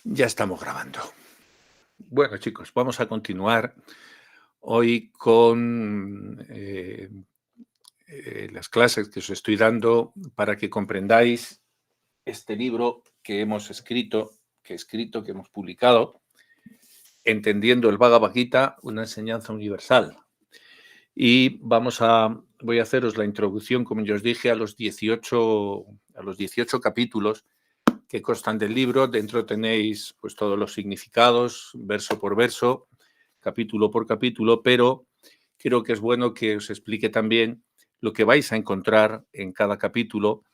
Ya estamos grabando. Bueno, chicos, vamos a continuar hoy con las clases que os estoy dando para que comprendáis este libro que hemos escrito, que hemos publicado, Entendiendo el Bhagavad Gita, una enseñanza universal. Y voy a haceros la introducción, como yo os dije, a los 18 capítulos que constan del libro. Dentro tenéis pues todos los significados, verso por verso, capítulo por capítulo, pero creo que es bueno que os explique también lo que vais a encontrar en cada capítulo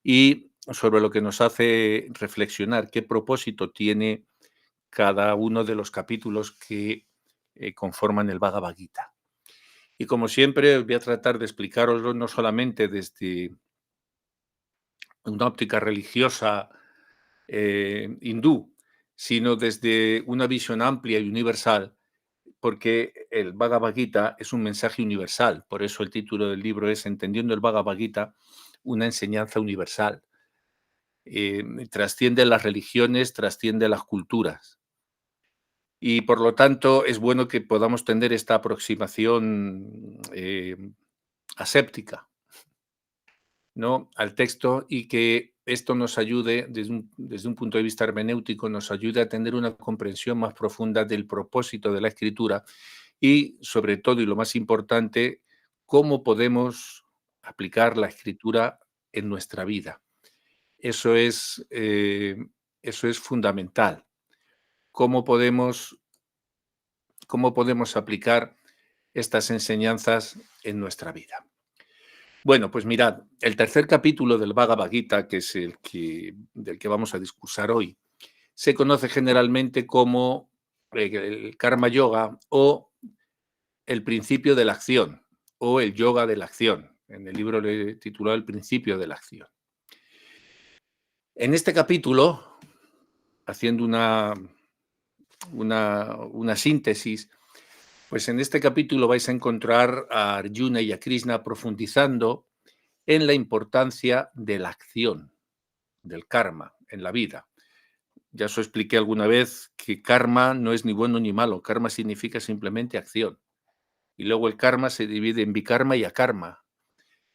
y sobre lo que nos hace reflexionar, qué propósito tiene cada uno de los capítulos que conforman el Bhagavad Gita. Y como siempre, voy a tratar de explicaroslo no solamente desde una óptica religiosa hindú, sino desde una visión amplia y universal, porque el Bhagavad Gita es un mensaje universal. Por eso el título del libro es Entendiendo el Bhagavad Gita, una enseñanza universal. Trasciende las religiones, trasciende las culturas. Y por lo tanto es bueno que podamos tener esta aproximación aséptica, ¿no?, al texto, y que esto nos ayude, desde un punto de vista hermenéutico, nos ayude a tener una comprensión más profunda del propósito de la escritura y, sobre todo, y lo más importante, cómo podemos aplicar la escritura en nuestra vida. Eso es fundamental. Cómo podemos aplicar estas enseñanzas en nuestra vida? Bueno, pues mirad, el tercer capítulo del Bhagavad Gita, que es del que vamos a discursar hoy, se conoce generalmente como el Karma Yoga o el principio de la acción o el yoga de la acción. En el libro le he titulado El principio de la acción. En este capítulo, haciendo una síntesis, pues en este capítulo vais a encontrar a Arjuna y a Krishna profundizando en la importancia de la acción, del karma en la vida. Ya os expliqué alguna vez que karma no es ni bueno ni malo. Karma significa simplemente acción. Y luego el karma se divide en vikarma y akarma.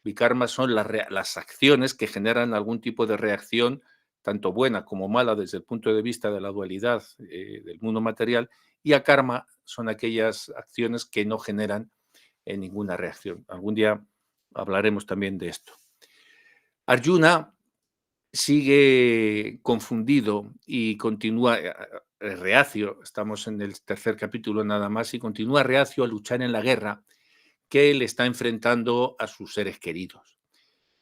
Vikarma son las acciones que generan algún tipo de reacción, tanto buena como mala desde el punto de vista de la dualidad del mundo material, y akarma son aquellas acciones que no generan ninguna reacción. Algún día hablaremos también de esto. Arjuna sigue confundido y continúa reacio, estamos en el tercer capítulo nada más, y continúa reacio a luchar en la guerra que él está enfrentando a sus seres queridos.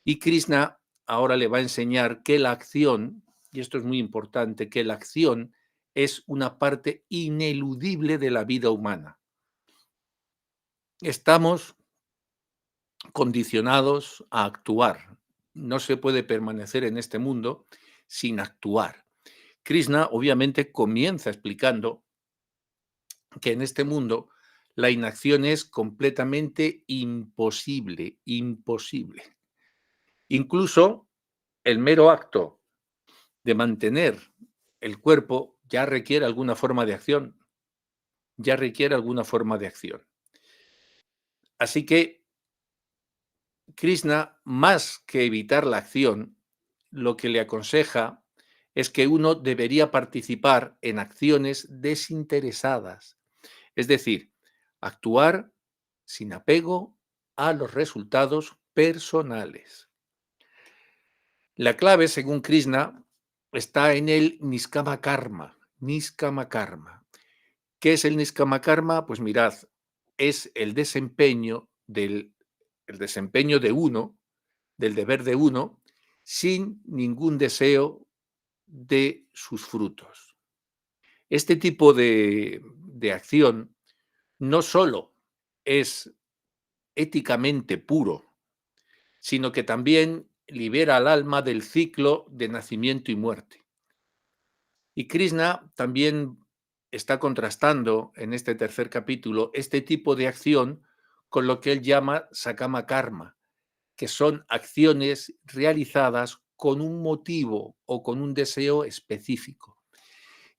Y Krishna ahora le va a enseñar que la acción, y esto es muy importante, que la acción es una parte ineludible de la vida humana. Estamos condicionados a actuar. No se puede permanecer en este mundo sin actuar. Krishna obviamente comienza explicando que en este mundo la inacción es completamente imposible, imposible. Incluso el mero acto de mantener el cuerpo ya requiere alguna forma de acción, Así que Krishna, más que evitar la acción, lo que le aconseja es que uno debería participar en acciones desinteresadas, es decir, actuar sin apego a los resultados personales. La clave, según Krishna, está en el Niskama Karma. Niskama Karma. ¿Qué es el Niskama Karma? Pues mirad, es el desempeño de uno, del deber de uno, sin ningún deseo de sus frutos. Este tipo de acción no solo es éticamente puro, sino que también libera al alma del ciclo de nacimiento y muerte. Y Krishna también está contrastando en este tercer capítulo este tipo de acción con lo que él llama Sakama Karma, que son acciones realizadas con un motivo o con un deseo específico.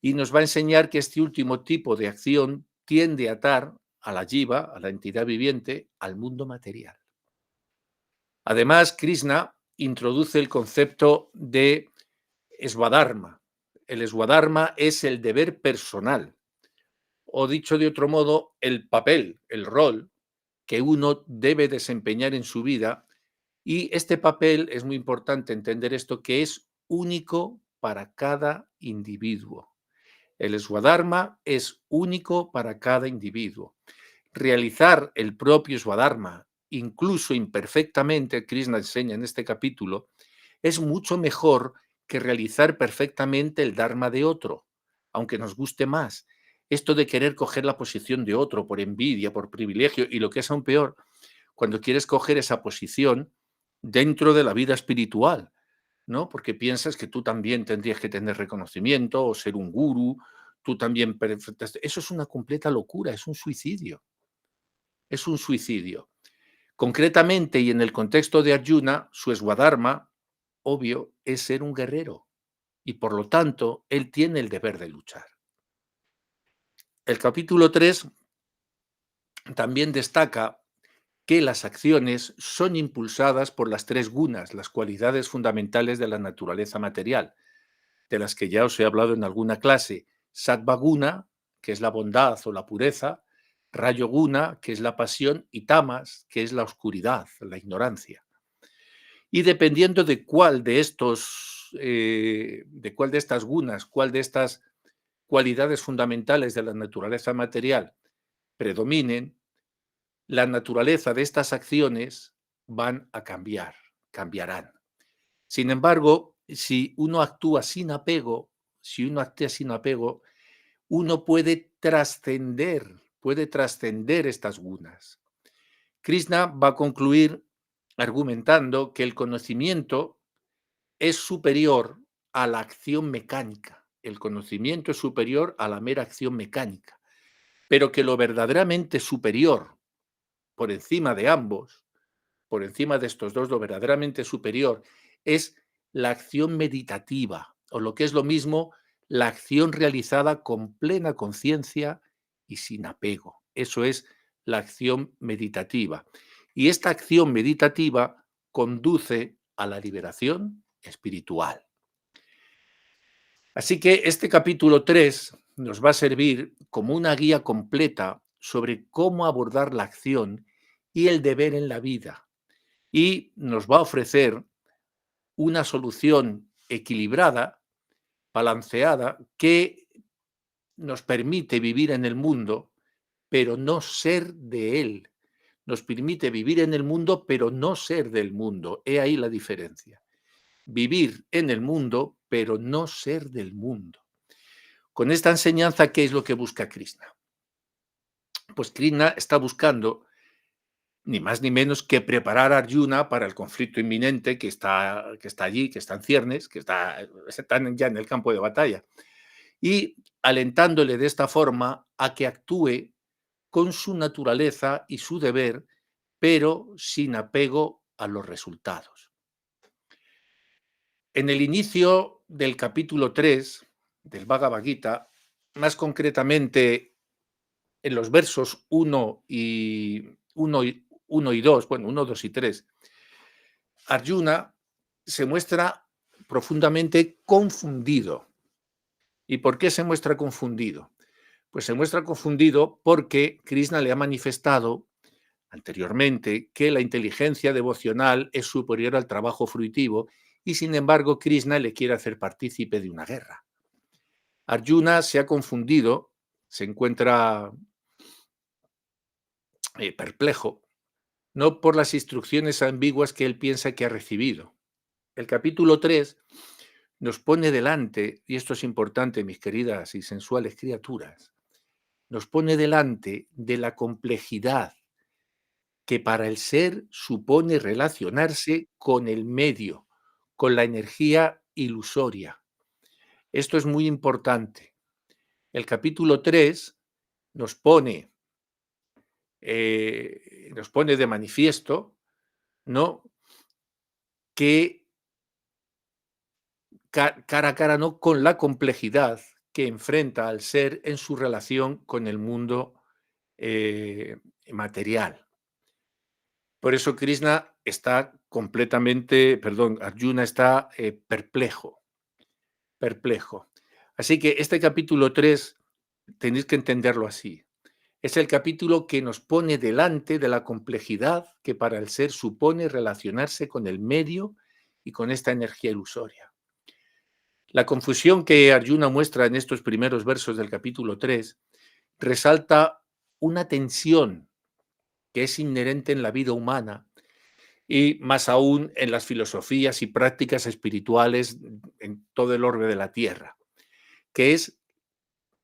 y nos va a enseñar que este último tipo de acción tiende a atar a la jiva, a la entidad viviente, al mundo material. Además, Krishna introduce el concepto de Swadharma. El Swadharma es el deber personal, o dicho de otro modo, el papel, el rol que uno debe desempeñar en su vida. Y este papel, es muy importante entender esto, que es único para cada individuo. El Swadharma es único para cada individuo. Realizar el propio Swadharma, incluso imperfectamente, Krishna enseña en este capítulo, es mucho mejor que realizar perfectamente el Dharma de otro, aunque nos guste más. Esto de querer coger la posición de otro por envidia, por privilegio, y lo que es aún peor, cuando quieres coger esa posición dentro de la vida espiritual, ¿no? Porque piensas que tú también tendrías que tener reconocimiento o ser un gurú, tú también eso es una completa locura, es un suicidio. Es un suicidio. Concretamente, y en el contexto de Arjuna, su Swadharma, obvio, es ser un guerrero, y por lo tanto, él tiene el deber de luchar. El capítulo 3 también destaca que las acciones son impulsadas por las tres gunas, las cualidades fundamentales de la naturaleza material, de las que ya os he hablado en alguna clase. Sattva guna, que es la bondad o la pureza; Rayoguna, que es la pasión; y Tamas, que es la oscuridad, la ignorancia. Y dependiendo de cuál de estas gunas, cuál de estas cualidades fundamentales de la naturaleza material predominen, la naturaleza de estas acciones van a cambiarán. Sin embargo, si uno actúa sin apego, uno puede trascender estas gunas. Krishna va a concluir argumentando que el conocimiento es superior a la acción mecánica. El conocimiento es superior a la mera acción mecánica, pero que lo verdaderamente superior, por encima de ambos, por encima de estos dos, lo verdaderamente superior es la acción meditativa, o lo que es lo mismo, la acción realizada con plena conciencia y sin apego. Eso es la acción meditativa. Y esta acción meditativa conduce a la liberación espiritual. Así que este capítulo 3 nos va a servir como una guía completa sobre cómo abordar la acción y el deber en la vida, y nos va a ofrecer una solución equilibrada, balanceada, que nos permite vivir en el mundo, pero no ser de él. Nos permite vivir en el mundo, pero no ser del mundo. He ahí la diferencia. Vivir en el mundo, pero no ser del mundo. Con esta enseñanza, ¿qué es lo que busca Krishna? Pues Krishna está buscando ni más ni menos que preparar a Arjuna para el conflicto inminente que está allí, que está en ciernes, están ya en el campo de batalla, y alentándole de esta forma a que actúe con su naturaleza y su deber, pero sin apego a los resultados. En el inicio del capítulo 3 del Bhagavad Gita, más concretamente en los versos 1 y 2, bueno, 1, 2 y 3, Arjuna se muestra profundamente confundido. ¿Y por qué se muestra confundido? Pues se muestra confundido porque Krishna le ha manifestado anteriormente que la inteligencia devocional es superior al trabajo fruitivo, y sin embargo Krishna le quiere hacer partícipe de una guerra. Arjuna se ha confundido, se encuentra perplejo, no por las instrucciones ambiguas que él piensa que ha recibido. El capítulo 3 nos pone delante, y esto es importante, mis queridas y sensuales criaturas, nos pone delante de la complejidad que para el ser supone relacionarse con el medio, con la energía ilusoria. Esto es muy importante. El capítulo 3 nos pone de manifiesto, ¿no?, que cara a cara, ¿no?, con la complejidad que enfrenta al ser en su relación con el mundo material. Por eso Krishna está completamente, perdón, Arjuna está perplejo, perplejo. Así que este capítulo 3 tenéis que entenderlo así. Es el capítulo que nos pone delante de la complejidad que para el ser supone relacionarse con el medio y con esta energía ilusoria. La confusión que Arjuna muestra en estos primeros versos del capítulo 3 resalta una tensión que es inherente en la vida humana y más aún en las filosofías y prácticas espirituales en todo el orbe de la tierra, que es,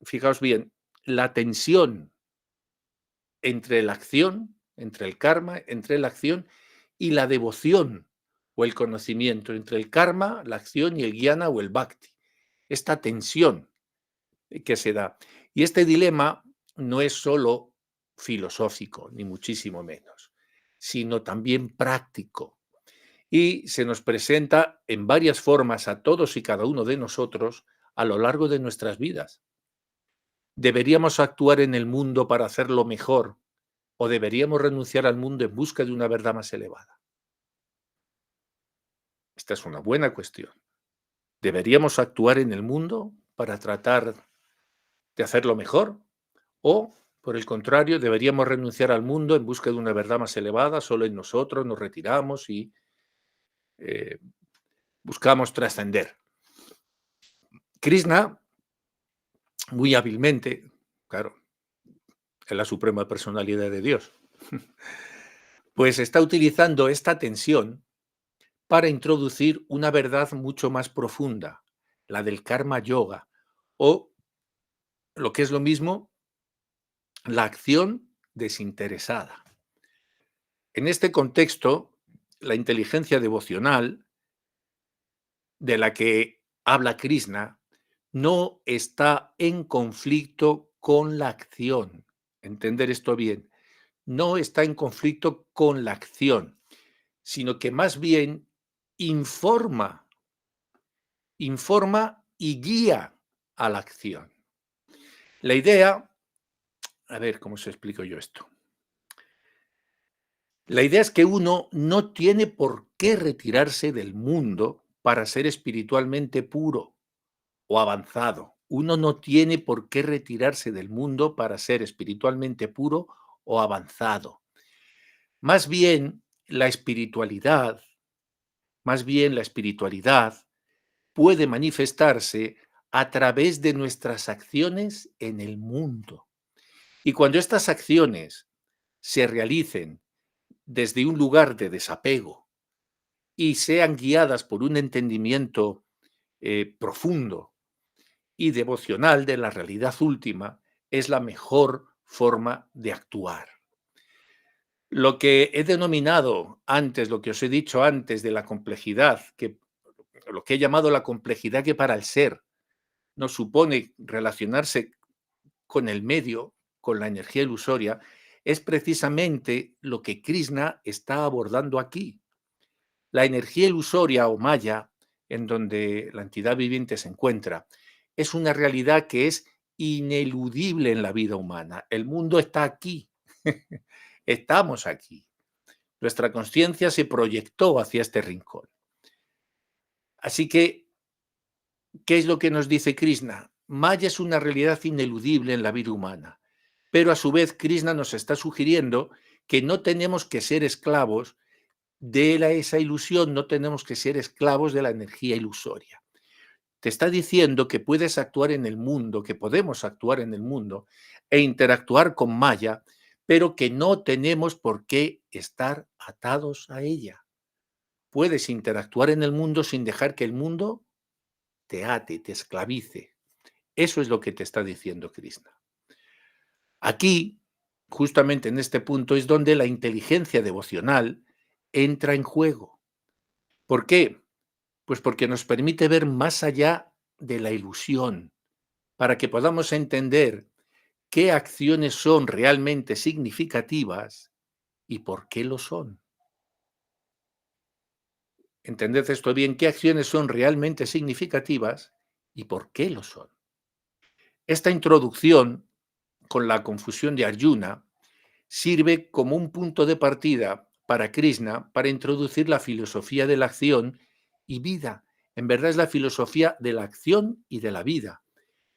fijaos bien, la tensión entre la acción, entre el karma, entre la acción y la devoción o el conocimiento, entre el karma, la acción y el jnana o el bhakti. Esta tensión que se da. Y este dilema no es solo filosófico, ni muchísimo menos, sino también práctico. Y se nos presenta en varias formas a todos y cada uno de nosotros a lo largo de nuestras vidas. ¿Deberíamos actuar en el mundo para hacerlo mejor o deberíamos renunciar al mundo en busca de una verdad más elevada? Esta es una buena cuestión. ¿Deberíamos actuar en el mundo para tratar de hacerlo mejor? ¿O, por el contrario, deberíamos renunciar al mundo en busca de una verdad más elevada, solo en nosotros nos retiramos y eh, buscamos trascender? Krishna, muy hábilmente, claro, es la suprema personalidad de Dios, pues está utilizando esta tensión para introducir una verdad mucho más profunda, la del karma yoga, o lo que es lo mismo, la acción desinteresada. En este contexto, la inteligencia devocional de la que habla Krishna no está en conflicto con la acción. Entender esto bien. No está en conflicto con la acción, sino que más bien informa, informa y guía a la acción. La idea, a ver cómo se explico yo esto. La idea es que uno no tiene por qué retirarse del mundo para ser espiritualmente puro o avanzado. Uno no tiene por qué retirarse del mundo para ser espiritualmente puro o avanzado. Más bien, la espiritualidad, más bien la espiritualidad puede manifestarse a través de nuestras acciones en el mundo. Y cuando estas acciones se realicen desde un lugar de desapego y sean guiadas por un entendimiento profundo y devocional de la realidad última, es la mejor forma de actuar. Lo que he denominado antes, lo que os he dicho antes de la complejidad, lo que he llamado la complejidad que para el ser nos supone relacionarse con el medio, con la energía ilusoria, es precisamente lo que Krishna está abordando aquí. La energía ilusoria o maya, en donde la entidad viviente se encuentra, es una realidad que es ineludible en la vida humana. El mundo está aquí, estamos aquí. Nuestra conciencia se proyectó hacia este rincón. Así que, ¿qué es lo que nos dice Krishna? Maya es una realidad ineludible en la vida humana, pero a su vez Krishna nos está sugiriendo que no tenemos que ser esclavos de esa ilusión, no tenemos que ser esclavos de la energía ilusoria. Te está diciendo que puedes actuar en el mundo, que podemos actuar en el mundo e interactuar con Maya, pero que no tenemos por qué estar atados a ella. Puedes interactuar en el mundo sin dejar que el mundo te ate, te esclavice. Eso es lo que te está diciendo Krishna. Aquí, justamente en este punto, es donde la inteligencia devocional entra en juego. ¿Por qué? Pues porque nos permite ver más allá de la ilusión, para que podamos entender qué acciones son realmente significativas y por qué lo son. Entended esto bien, qué acciones son realmente significativas y por qué lo son. Esta introducción, con la confusión de Arjuna, sirve como un punto de partida para Krishna para introducir la filosofía de la acción y vida. En verdad es la filosofía de la acción y de la vida,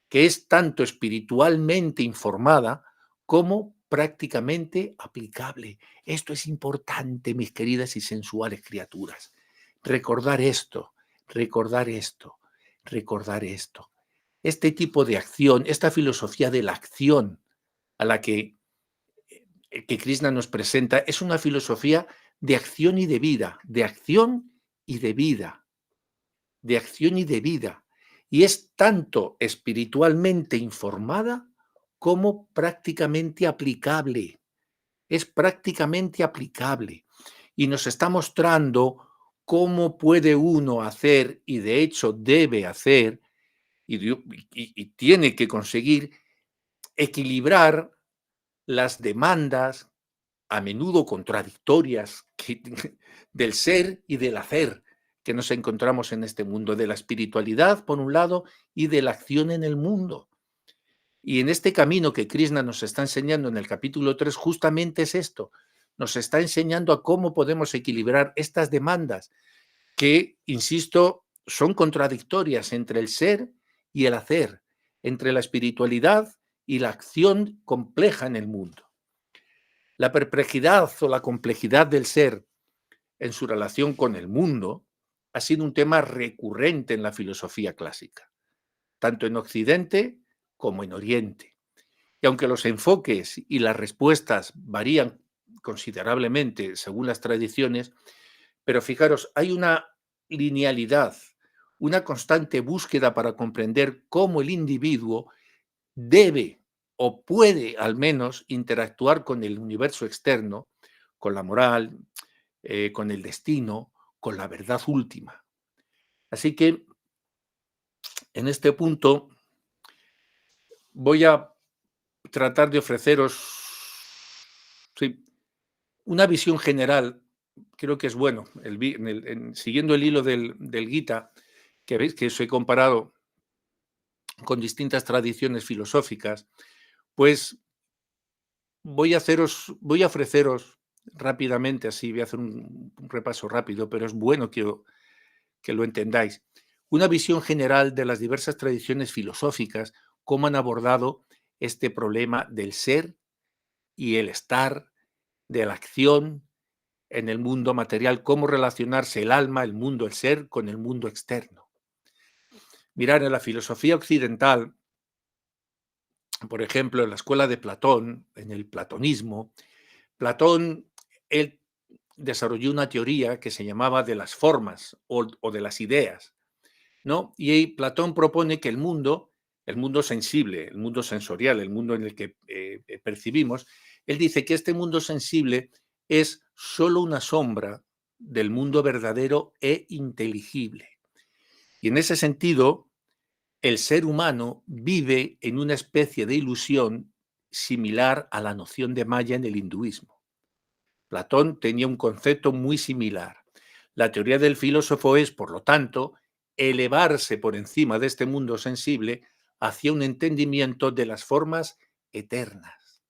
que es tanto espiritualmente informada como prácticamente aplicable. Esto es importante, mis queridas y sensuales criaturas. Recordar esto, recordar esto, recordar esto. Este tipo de acción, esta filosofía de la acción a la que Krishna nos presenta, es una filosofía de acción y de vida, de acción y de vida, de acción y de vida. Y es tanto espiritualmente informada como prácticamente aplicable. Es prácticamente aplicable. Y nos está mostrando cómo puede uno hacer, y de hecho debe hacer, y tiene que conseguir equilibrar las demandas a menudo contradictorias del ser y del hacer que nos encontramos en este mundo, de la espiritualidad por un lado y de la acción en el mundo. Y en este camino que Krishna nos está enseñando en el capítulo 3 justamente es esto, nos está enseñando a cómo podemos equilibrar estas demandas que, insisto, son contradictorias entre el ser y el hacer, entre la espiritualidad y la acción compleja en el mundo. La perplejidad o la complejidad del ser en su relación con el mundo ha sido un tema recurrente en la filosofía clásica, tanto en Occidente como en Oriente. Y aunque los enfoques y las respuestas varían considerablemente según las tradiciones, pero fijaros, hay una linealidad, una constante búsqueda para comprender cómo el individuo debe o puede al menos interactuar con el universo externo, con la moral, con el destino, con la verdad última. Así que en este punto voy a tratar de ofreceros sí, una visión general. Creo que es bueno, siguiendo el hilo del Gita, que veis que os he comparado con distintas tradiciones filosóficas, pues voy a ofreceros rápidamente, así voy a hacer un repaso rápido, pero es bueno que lo entendáis. Una visión general de las diversas tradiciones filosóficas, cómo han abordado este problema del ser y el estar, de la acción en el mundo material, cómo relacionarse el alma, el mundo, el ser con el mundo externo. Mirad, en la filosofía occidental, por ejemplo, en la escuela de Platón, en el platonismo, Platón, él desarrolló una teoría que se llamaba de las formas o de las ideas, ¿no? Y ahí Platón propone que el mundo sensible, el mundo sensorial, el mundo en el que percibimos, él dice que este mundo sensible es solo una sombra del mundo verdadero e inteligible. Y en ese sentido, el ser humano vive en una especie de ilusión similar a la noción de Maya en el hinduismo. Platón tenía un concepto muy similar. La teoría del filósofo es, por lo tanto, elevarse por encima de este mundo sensible hacia un entendimiento de las formas eternas,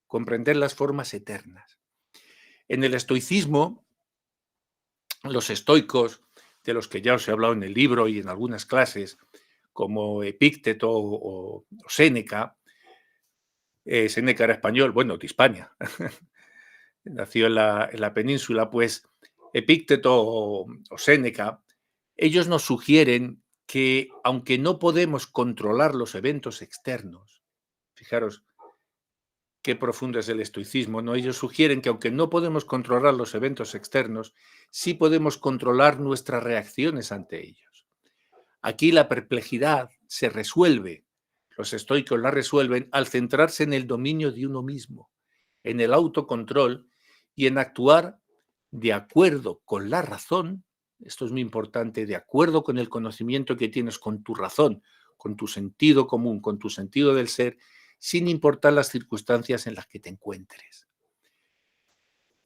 comprender las formas eternas. En el estoicismo, los estoicos, de los que ya os he hablado en el libro y en algunas clases, como Epícteto o Séneca, Séneca era español, bueno, de Hispania, nació en la península, pues Epícteto o Séneca, ellos nos sugieren que aunque no podemos controlar los eventos externos, fijaros qué profundo es el estoicismo, ¿no? Ellos sugieren que aunque no podemos controlar los eventos externos, sí podemos controlar nuestras reacciones ante ellos. Aquí la perplejidad se resuelve, los estoicos la resuelven al centrarse en el dominio de uno mismo, en el autocontrol y en actuar de acuerdo con la razón, esto es muy importante, de acuerdo con el conocimiento que tienes, con tu razón, con tu sentido común, con tu sentido del ser, sin importar las circunstancias en las que te encuentres.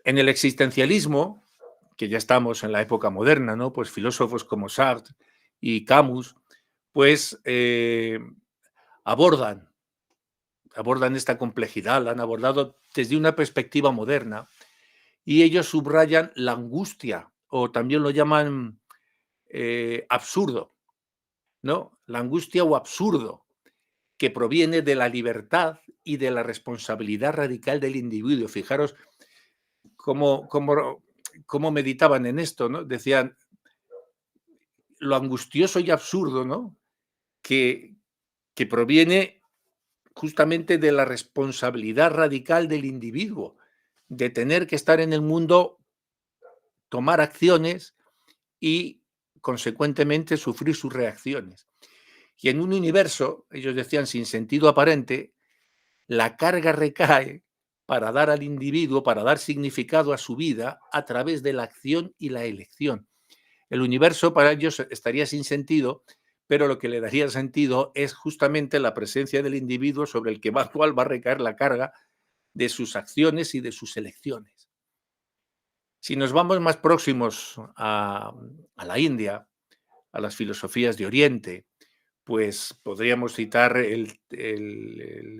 En el existencialismo, que ya estamos en la época moderna, ¿no? Pues filósofos como Sartre y Camus, pues abordan, abordan esta complejidad, la han abordado desde una perspectiva moderna y ellos subrayan la angustia o también lo llaman absurdo, ¿no? La angustia o absurdo que proviene de la libertad y de la responsabilidad radical del individuo. Fijaros cómo, cómo meditaban en esto, ¿no? Decían lo angustioso y absurdo, ¿no? Que, que proviene justamente de la responsabilidad radical del individuo, de tener que estar en el mundo, tomar acciones y, consecuentemente, sufrir sus reacciones. Y en un universo, ellos decían, sin sentido aparente, la carga recae para dar al individuo, para dar significado a su vida a través de la acción y la elección. El universo para ellos estaría sin sentido, pero lo que le daría sentido es justamente la presencia del individuo sobre el que cual va a recaer la carga de sus acciones y de sus elecciones. Si nos vamos más próximos a la India, a las filosofías de Oriente, pues podríamos citar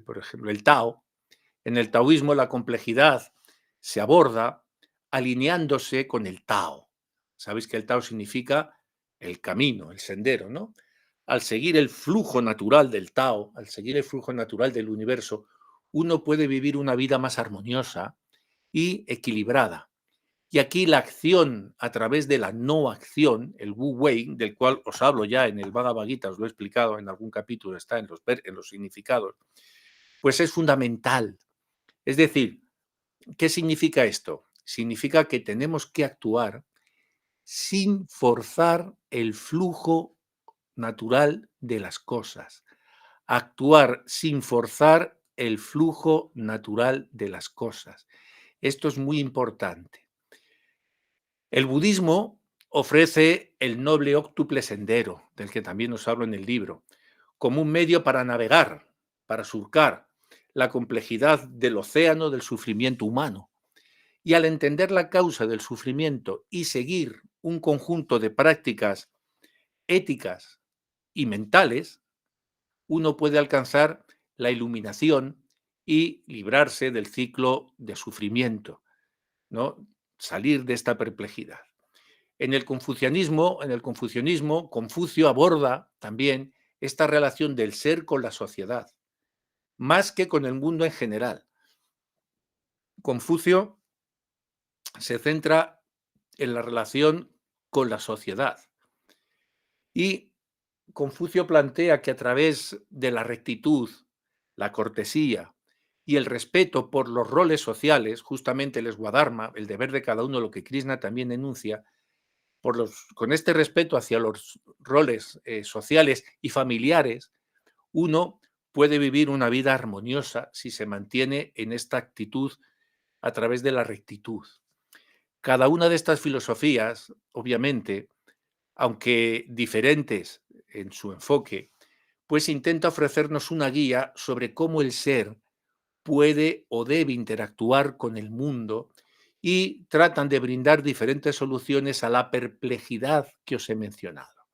por ejemplo, el Tao. En el taoísmo la complejidad se aborda alineándose con el Tao. Sabéis que el Tao significa el camino, el sendero, ¿no? Al seguir el flujo natural del Tao, al seguir el flujo natural del universo, uno puede vivir una vida más armoniosa y equilibrada. Y aquí la acción a través de la no acción, el Wu Wei, del cual os hablo ya en el Bhagavad Gita, os lo he explicado en algún capítulo, está en los significados, pues es fundamental. Es decir, ¿qué significa esto? Significa que tenemos que actuar sin forzar el flujo natural de las cosas. Actuar sin forzar el flujo natural de las cosas. Esto es muy importante. El budismo ofrece el noble óctuple sendero, del que también os hablo en el libro, como un medio para navegar, para surcar la complejidad del océano del sufrimiento humano. Y al entender la causa del sufrimiento y seguir un conjunto de prácticas éticas y mentales, uno puede alcanzar la iluminación y librarse del ciclo de sufrimiento, ¿no? Salir de esta perplejidad. En el confucianismo, Confucio aborda también esta relación del ser con la sociedad, más que con el mundo en general. Confucio se centra en la relación con la sociedad y Confucio plantea que a través de la rectitud, la cortesía y el respeto por los roles sociales, justamente el Swadharma, el deber de cada uno, lo que Krishna también enuncia, con este respeto hacia los roles sociales y familiares, uno puede vivir una vida armoniosa si se mantiene en esta actitud a través de la rectitud. Cada una de estas filosofías, obviamente, aunque diferentes en su enfoque, pues intenta ofrecernos una guía sobre cómo el ser puede o debe interactuar con el mundo y tratan de brindar diferentes soluciones a la perplejidad que os he mencionado.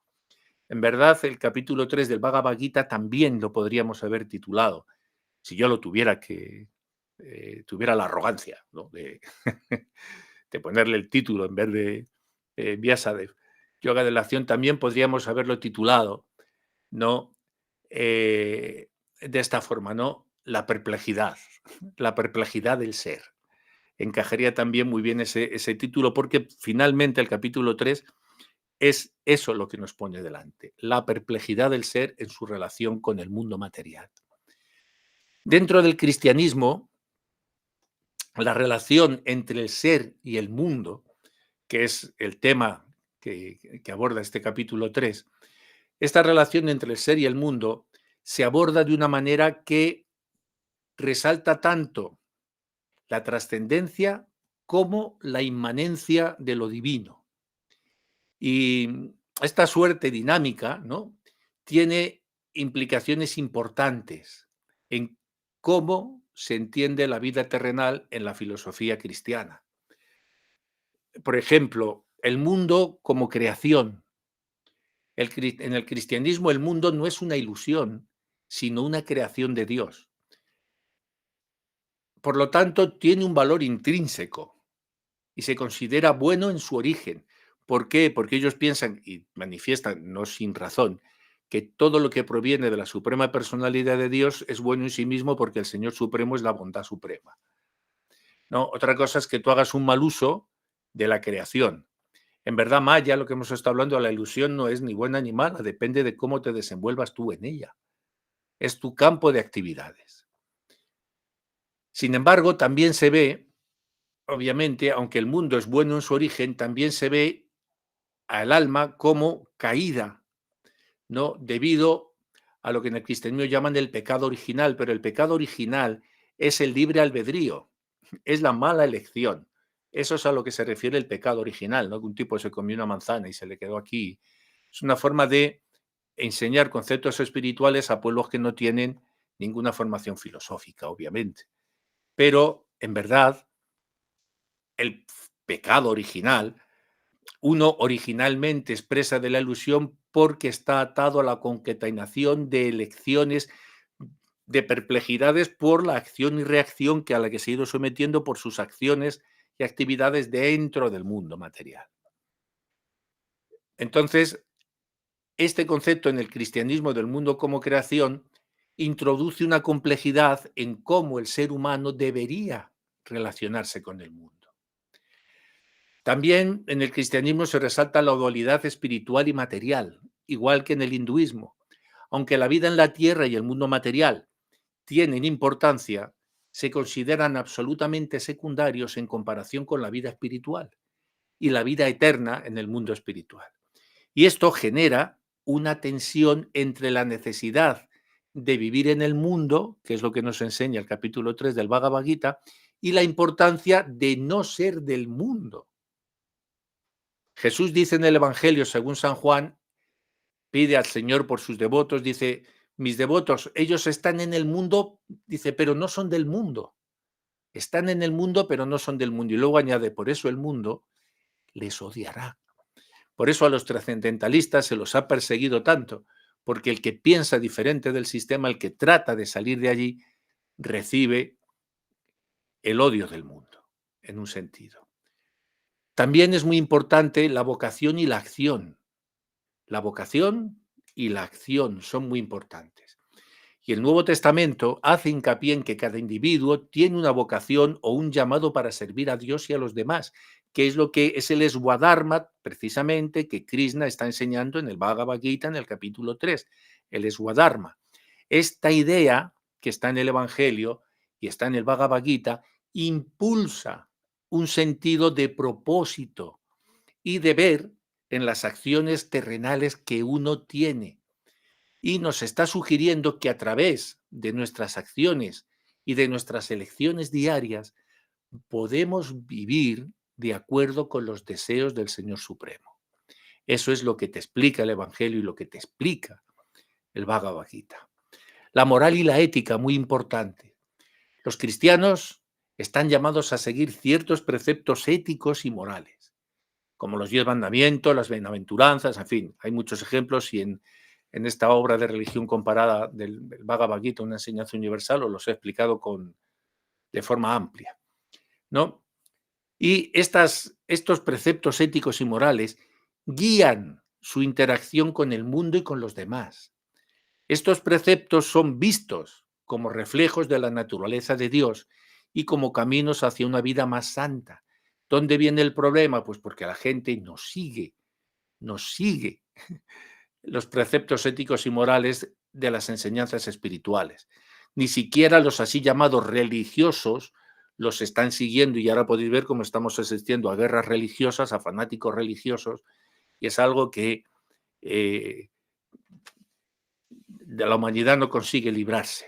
En verdad, el capítulo 3 del Bhagavad Gita también lo podríamos haber titulado, si yo lo tuviera tuviera la arrogancia, ¿no? de ponerle el título en vez de Vyasadeva. Yoga de la acción también podríamos haberlo titulado, ¿no? De esta forma, ¿no? La perplejidad del ser. Encajaría también muy bien ese título porque finalmente el capítulo 3 es eso lo que nos pone delante, la perplejidad del ser en su relación con el mundo material. Dentro del cristianismo, la relación entre el ser y el mundo, que es el tema que aborda este capítulo 3, esta relación entre el ser y el mundo se aborda de una manera que resalta tanto la trascendencia como la inmanencia de lo divino. Y esta suerte dinámica, ¿no?, tiene implicaciones importantes en cómo se entiende la vida terrenal en la filosofía cristiana. Por ejemplo, el mundo como creación. En el cristianismo el mundo no es una ilusión, sino una creación de Dios. Por lo tanto, tiene un valor intrínseco y se considera bueno en su origen. ¿Por qué? Porque ellos piensan y manifiestan, no sin razón, que todo lo que proviene de la suprema personalidad de Dios es bueno en sí mismo porque el Señor Supremo es la bondad suprema. No, otra cosa es que tú hagas un mal uso de la creación. En verdad, Maya, lo que hemos estado hablando, la ilusión no es ni buena ni mala, depende de cómo te desenvuelvas tú en ella. Es tu campo de actividades. Sin embargo, también se ve, obviamente, aunque el mundo es bueno en su origen, también se ve al alma como caída, ¿no? Debido a lo que en el cristianismo llaman el pecado original, pero el pecado original es el libre albedrío, es la mala elección. Eso es a lo que se refiere el pecado original, ¿no? Que un tipo se comió una manzana y se le quedó aquí. Es una forma de enseñar conceptos espirituales a pueblos que no tienen ninguna formación filosófica, obviamente. Pero, en verdad, el pecado original, uno originalmente expresa de la ilusión porque está atado a la concatenación de elecciones, de perplejidades por la acción y reacción a la que se ha ido sometiendo por sus acciones y actividades dentro del mundo material. Entonces, este concepto en el cristianismo del mundo como creación introduce una complejidad en cómo el ser humano debería relacionarse con el mundo. También en el cristianismo se resalta la dualidad espiritual y material, igual que en el hinduismo. Aunque la vida en la tierra y el mundo material tienen importancia, se consideran absolutamente secundarios en comparación con la vida espiritual y la vida eterna en el mundo espiritual. Y esto genera una tensión entre la necesidad de vivir en el mundo, que es lo que nos enseña el capítulo 3 del Bhagavad Gita, y la importancia de no ser del mundo. Jesús dice en el Evangelio, según San Juan, pide al Señor por sus devotos, dice, mis devotos, ellos están en el mundo, dice, pero no son del mundo. Están en el mundo, pero no son del mundo. Y luego añade, por eso el mundo les odiará. Por eso a los trascendentalistas se los ha perseguido tanto, porque el que piensa diferente del sistema, el que trata de salir de allí, recibe el odio del mundo, en un sentido. También es muy importante la vocación y la acción. La vocación y la acción son muy importantes. Y el Nuevo Testamento hace hincapié en que cada individuo tiene una vocación o un llamado para servir a Dios y a los demás, que es lo que es el Swadharma, precisamente, que Krishna está enseñando en el Bhagavad Gita en el capítulo 3, el Swadharma. Esta idea que está en el Evangelio y está en el Bhagavad Gita impulsa un sentido de propósito y de ver en las acciones terrenales que uno tiene. Y nos está sugiriendo que a través de nuestras acciones y de nuestras elecciones diarias podemos vivir de acuerdo con los deseos del Señor Supremo. Eso es lo que te explica el Evangelio y lo que te explica el Bhagavad Gita. La moral y la ética, muy importante. Los cristianos están llamados a seguir ciertos preceptos éticos y morales, como los 10 mandamientos, las bienaventuranzas, en fin, hay muchos ejemplos y en esta obra de religión comparada del Bhagavad Gita, una enseñanza universal, os los he explicado de forma amplia, ¿no? Y estos preceptos éticos y morales guían su interacción con el mundo y con los demás. Estos preceptos son vistos como reflejos de la naturaleza de Dios y como caminos hacia una vida más santa. ¿Dónde viene el problema? Pues porque la gente nos sigue los preceptos éticos y morales de las enseñanzas espirituales. Ni siquiera los así llamados religiosos los están siguiendo y ahora podéis ver cómo estamos asistiendo a guerras religiosas, a fanáticos religiosos, y es algo que de la humanidad no consigue librarse.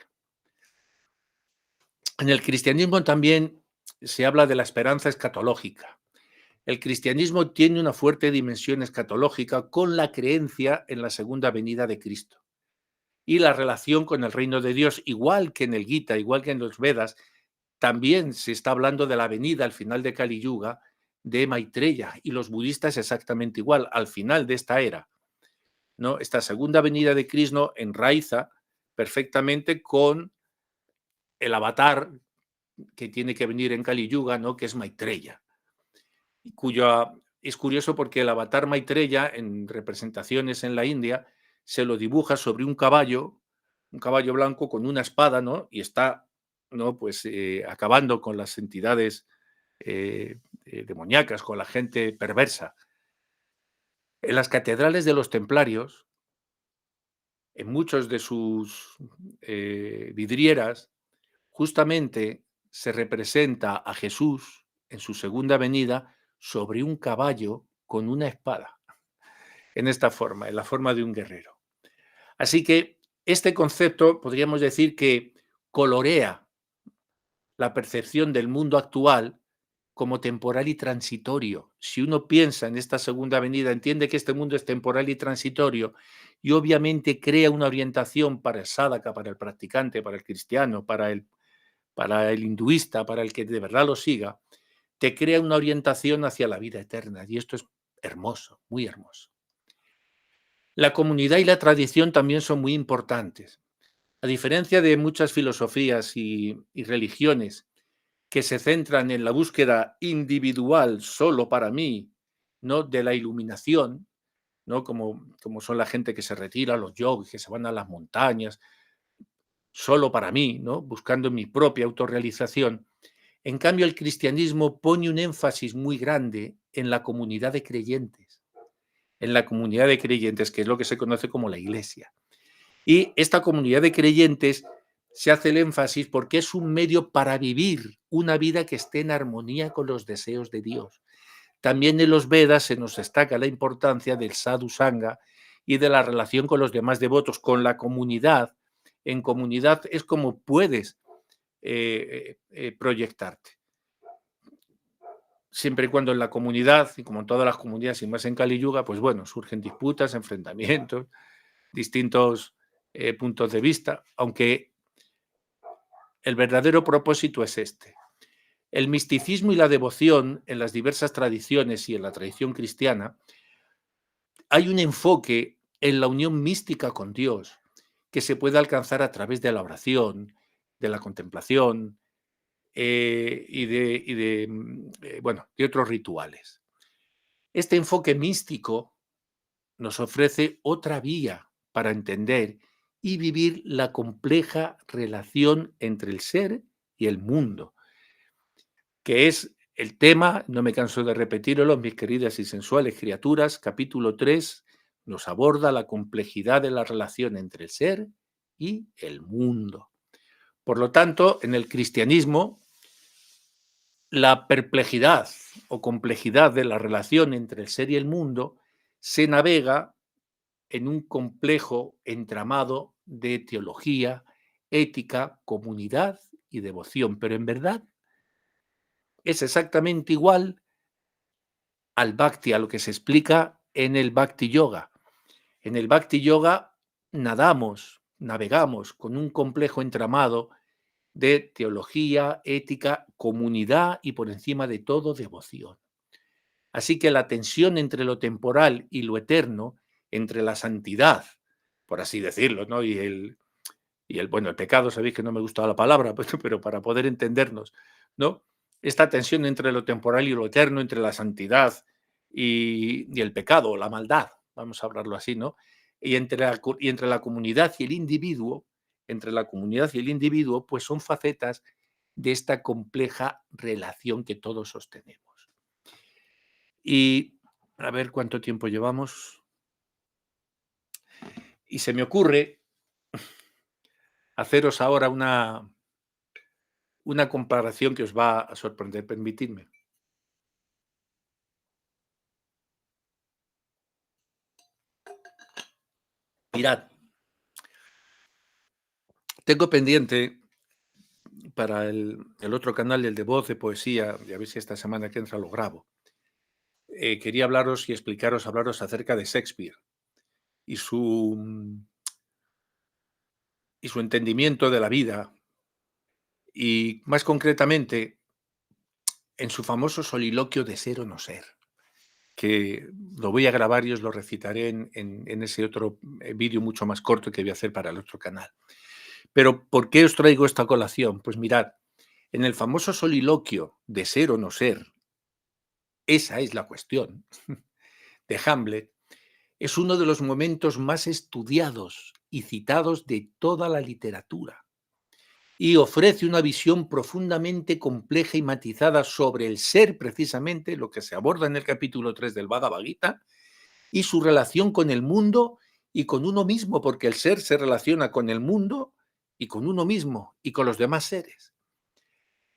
En el cristianismo también se habla de la esperanza escatológica. El cristianismo tiene una fuerte dimensión escatológica con la creencia en la segunda venida de Cristo y la relación con el reino de Dios, igual que en el Gita, igual que en los Vedas, también se está hablando de la venida al final de Kali Yuga de Maitreya, y los budistas exactamente igual, al final de esta era, ¿no? Esta segunda venida de Krishna enraiza perfectamente con el avatar que tiene que venir en Kali Yuga, ¿no? Que es Maitreya, y cuya es curioso porque el avatar Maitreya en representaciones en la India se lo dibuja sobre un caballo blanco con una espada, ¿no? Y está, ¿no? Pues acabando con las entidades demoníacas, con la gente perversa. En las catedrales de los templarios, en muchos de sus vidrieras, justamente se representa a Jesús en su segunda venida sobre un caballo con una espada, en esta forma, en la forma de un guerrero. Así que este concepto podríamos decir que colorea la percepción del mundo actual como temporal y transitorio. Si uno piensa en esta segunda venida, entiende que este mundo es temporal y transitorio y obviamente crea una orientación para el sádhaka, para el practicante, para el cristiano, para el hinduista, para el que de verdad lo siga, te crea una orientación hacia la vida eterna y esto es hermoso, muy hermoso. La comunidad y la tradición también son muy importantes. A diferencia de muchas filosofías y religiones que se centran en la búsqueda individual solo para mí, ¿no? De la iluminación, ¿no? Como son la gente que se retira, los yogis, que se van a las montañas, solo para mí, ¿no? Buscando mi propia autorrealización. En cambio, el cristianismo pone un énfasis muy grande en la comunidad de creyentes, que es lo que se conoce como la iglesia. Y esta comunidad de creyentes se hace el énfasis porque es un medio para vivir una vida que esté en armonía con los deseos de Dios. También en los Vedas se nos destaca la importancia del sadhu sangha y de la relación con los demás devotos, con la comunidad. En comunidad es como puedes proyectarte. Siempre y cuando en la comunidad, y como en todas las comunidades, y más en Kali Yuga, pues bueno, surgen disputas, enfrentamientos, distintos puntos de vista, aunque el verdadero propósito es este. El misticismo y la devoción en las diversas tradiciones y en la tradición cristiana, hay un enfoque en la unión mística con Dios que se puede alcanzar a través de la oración, de la contemplación de otros rituales. Este enfoque místico nos ofrece otra vía para entender y vivir la compleja relación entre el ser y el mundo, que es el tema, no me canso de repetirlo, mis queridas y sensuales criaturas, capítulo 3 nos aborda la complejidad de la relación entre el ser y el mundo. Por lo tanto, en el cristianismo, la perplejidad o complejidad de la relación entre el ser y el mundo se navega en un complejo entramado de teología, ética, comunidad y devoción, pero en verdad es exactamente igual al Bhakti, a lo que se explica en el Bhakti Yoga. En el Bhakti Yoga navegamos con un complejo entramado de teología, ética, comunidad y por encima de todo devoción. Así que la tensión entre lo temporal y lo eterno, entre la santidad, por así decirlo, ¿no? El pecado, sabéis que no me gusta la palabra, pero para poder entendernos, ¿no? Esta tensión entre lo temporal y lo eterno, entre la santidad y el pecado, la maldad, vamos a hablarlo así, ¿no? Y entre la comunidad y el individuo, pues son facetas de esta compleja relación que todos sostenemos. Y a ver cuánto tiempo llevamos. Y se me ocurre haceros ahora una comparación que os va a sorprender, permitidme. Mirad, tengo pendiente para el otro canal, el de voz de poesía, y a ver si esta semana que entra lo grabo. Quería hablaros y hablaros acerca de Shakespeare y su entendimiento de la vida, y más concretamente en su famoso soliloquio de ser o no ser. que lo voy a grabar y os lo recitaré en ese otro vídeo mucho más corto que voy a hacer para el otro canal. Pero, ¿por qué os traigo esta colación? Pues mirad, en el famoso soliloquio de ser o no ser, esa es la cuestión, de Hamlet, es uno de los momentos más estudiados y citados de toda la literatura y ofrece una visión profundamente compleja y matizada sobre el ser, precisamente lo que se aborda en el capítulo 3 del Bhagavad Gita, y su relación con el mundo y con uno mismo, porque el ser se relaciona con el mundo y con uno mismo y con los demás seres.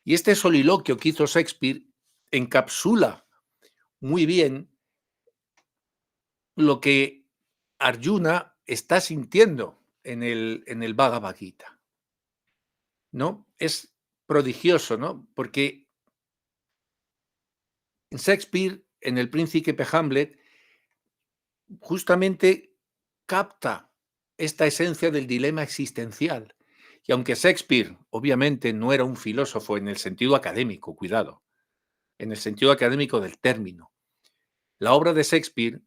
Y este soliloquio que hizo Shakespeare encapsula muy bien lo que Arjuna está sintiendo en el Bhagavad Gita, ¿no? Es prodigioso, ¿no? Porque en Shakespeare, en El Príncipe Hamlet, justamente capta esta esencia del dilema existencial. Y aunque Shakespeare, obviamente, no era un filósofo en el sentido académico, cuidado, en el sentido académico del término, la obra de Shakespeare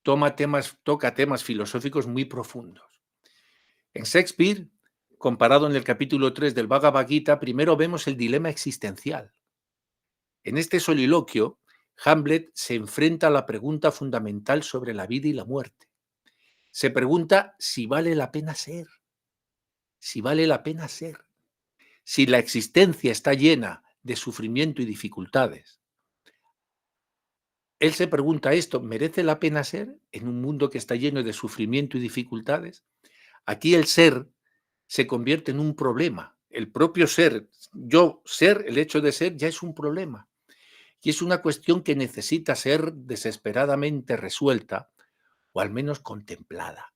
toca temas filosóficos muy profundos. En Shakespeare, comparado en el capítulo 3 del Bhagavad Gita, primero vemos el dilema existencial. En este soliloquio, Hamlet se enfrenta a la pregunta fundamental sobre la vida y la muerte. Se pregunta si vale la pena ser, si vale la pena ser, si la existencia está llena de sufrimiento y dificultades. Él se pregunta esto, ¿merece la pena ser en un mundo que está lleno de sufrimiento y dificultades? Aquí el ser se convierte en un problema. El propio ser, yo ser, el hecho de ser ya es un problema. Y es una cuestión que necesita ser desesperadamente resuelta o al menos contemplada.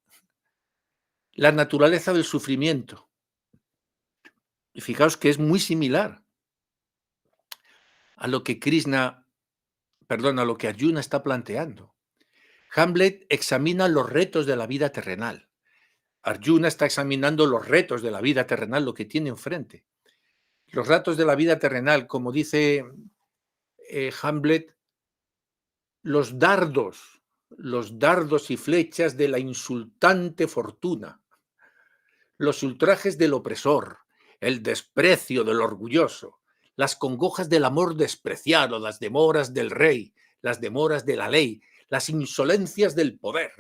La naturaleza del sufrimiento. Y fijaos que es muy similar a lo que a lo que Arjuna está planteando. Hamlet examina los retos de la vida terrenal. Arjuna está examinando los retos de la vida terrenal, lo que tiene enfrente. Los retos de la vida terrenal, como dice Hamlet, los dardos y flechas de la insultante fortuna, los ultrajes del opresor, el desprecio del orgulloso, las congojas del amor despreciado, las demoras del rey, las demoras de la ley, las insolencias del poder,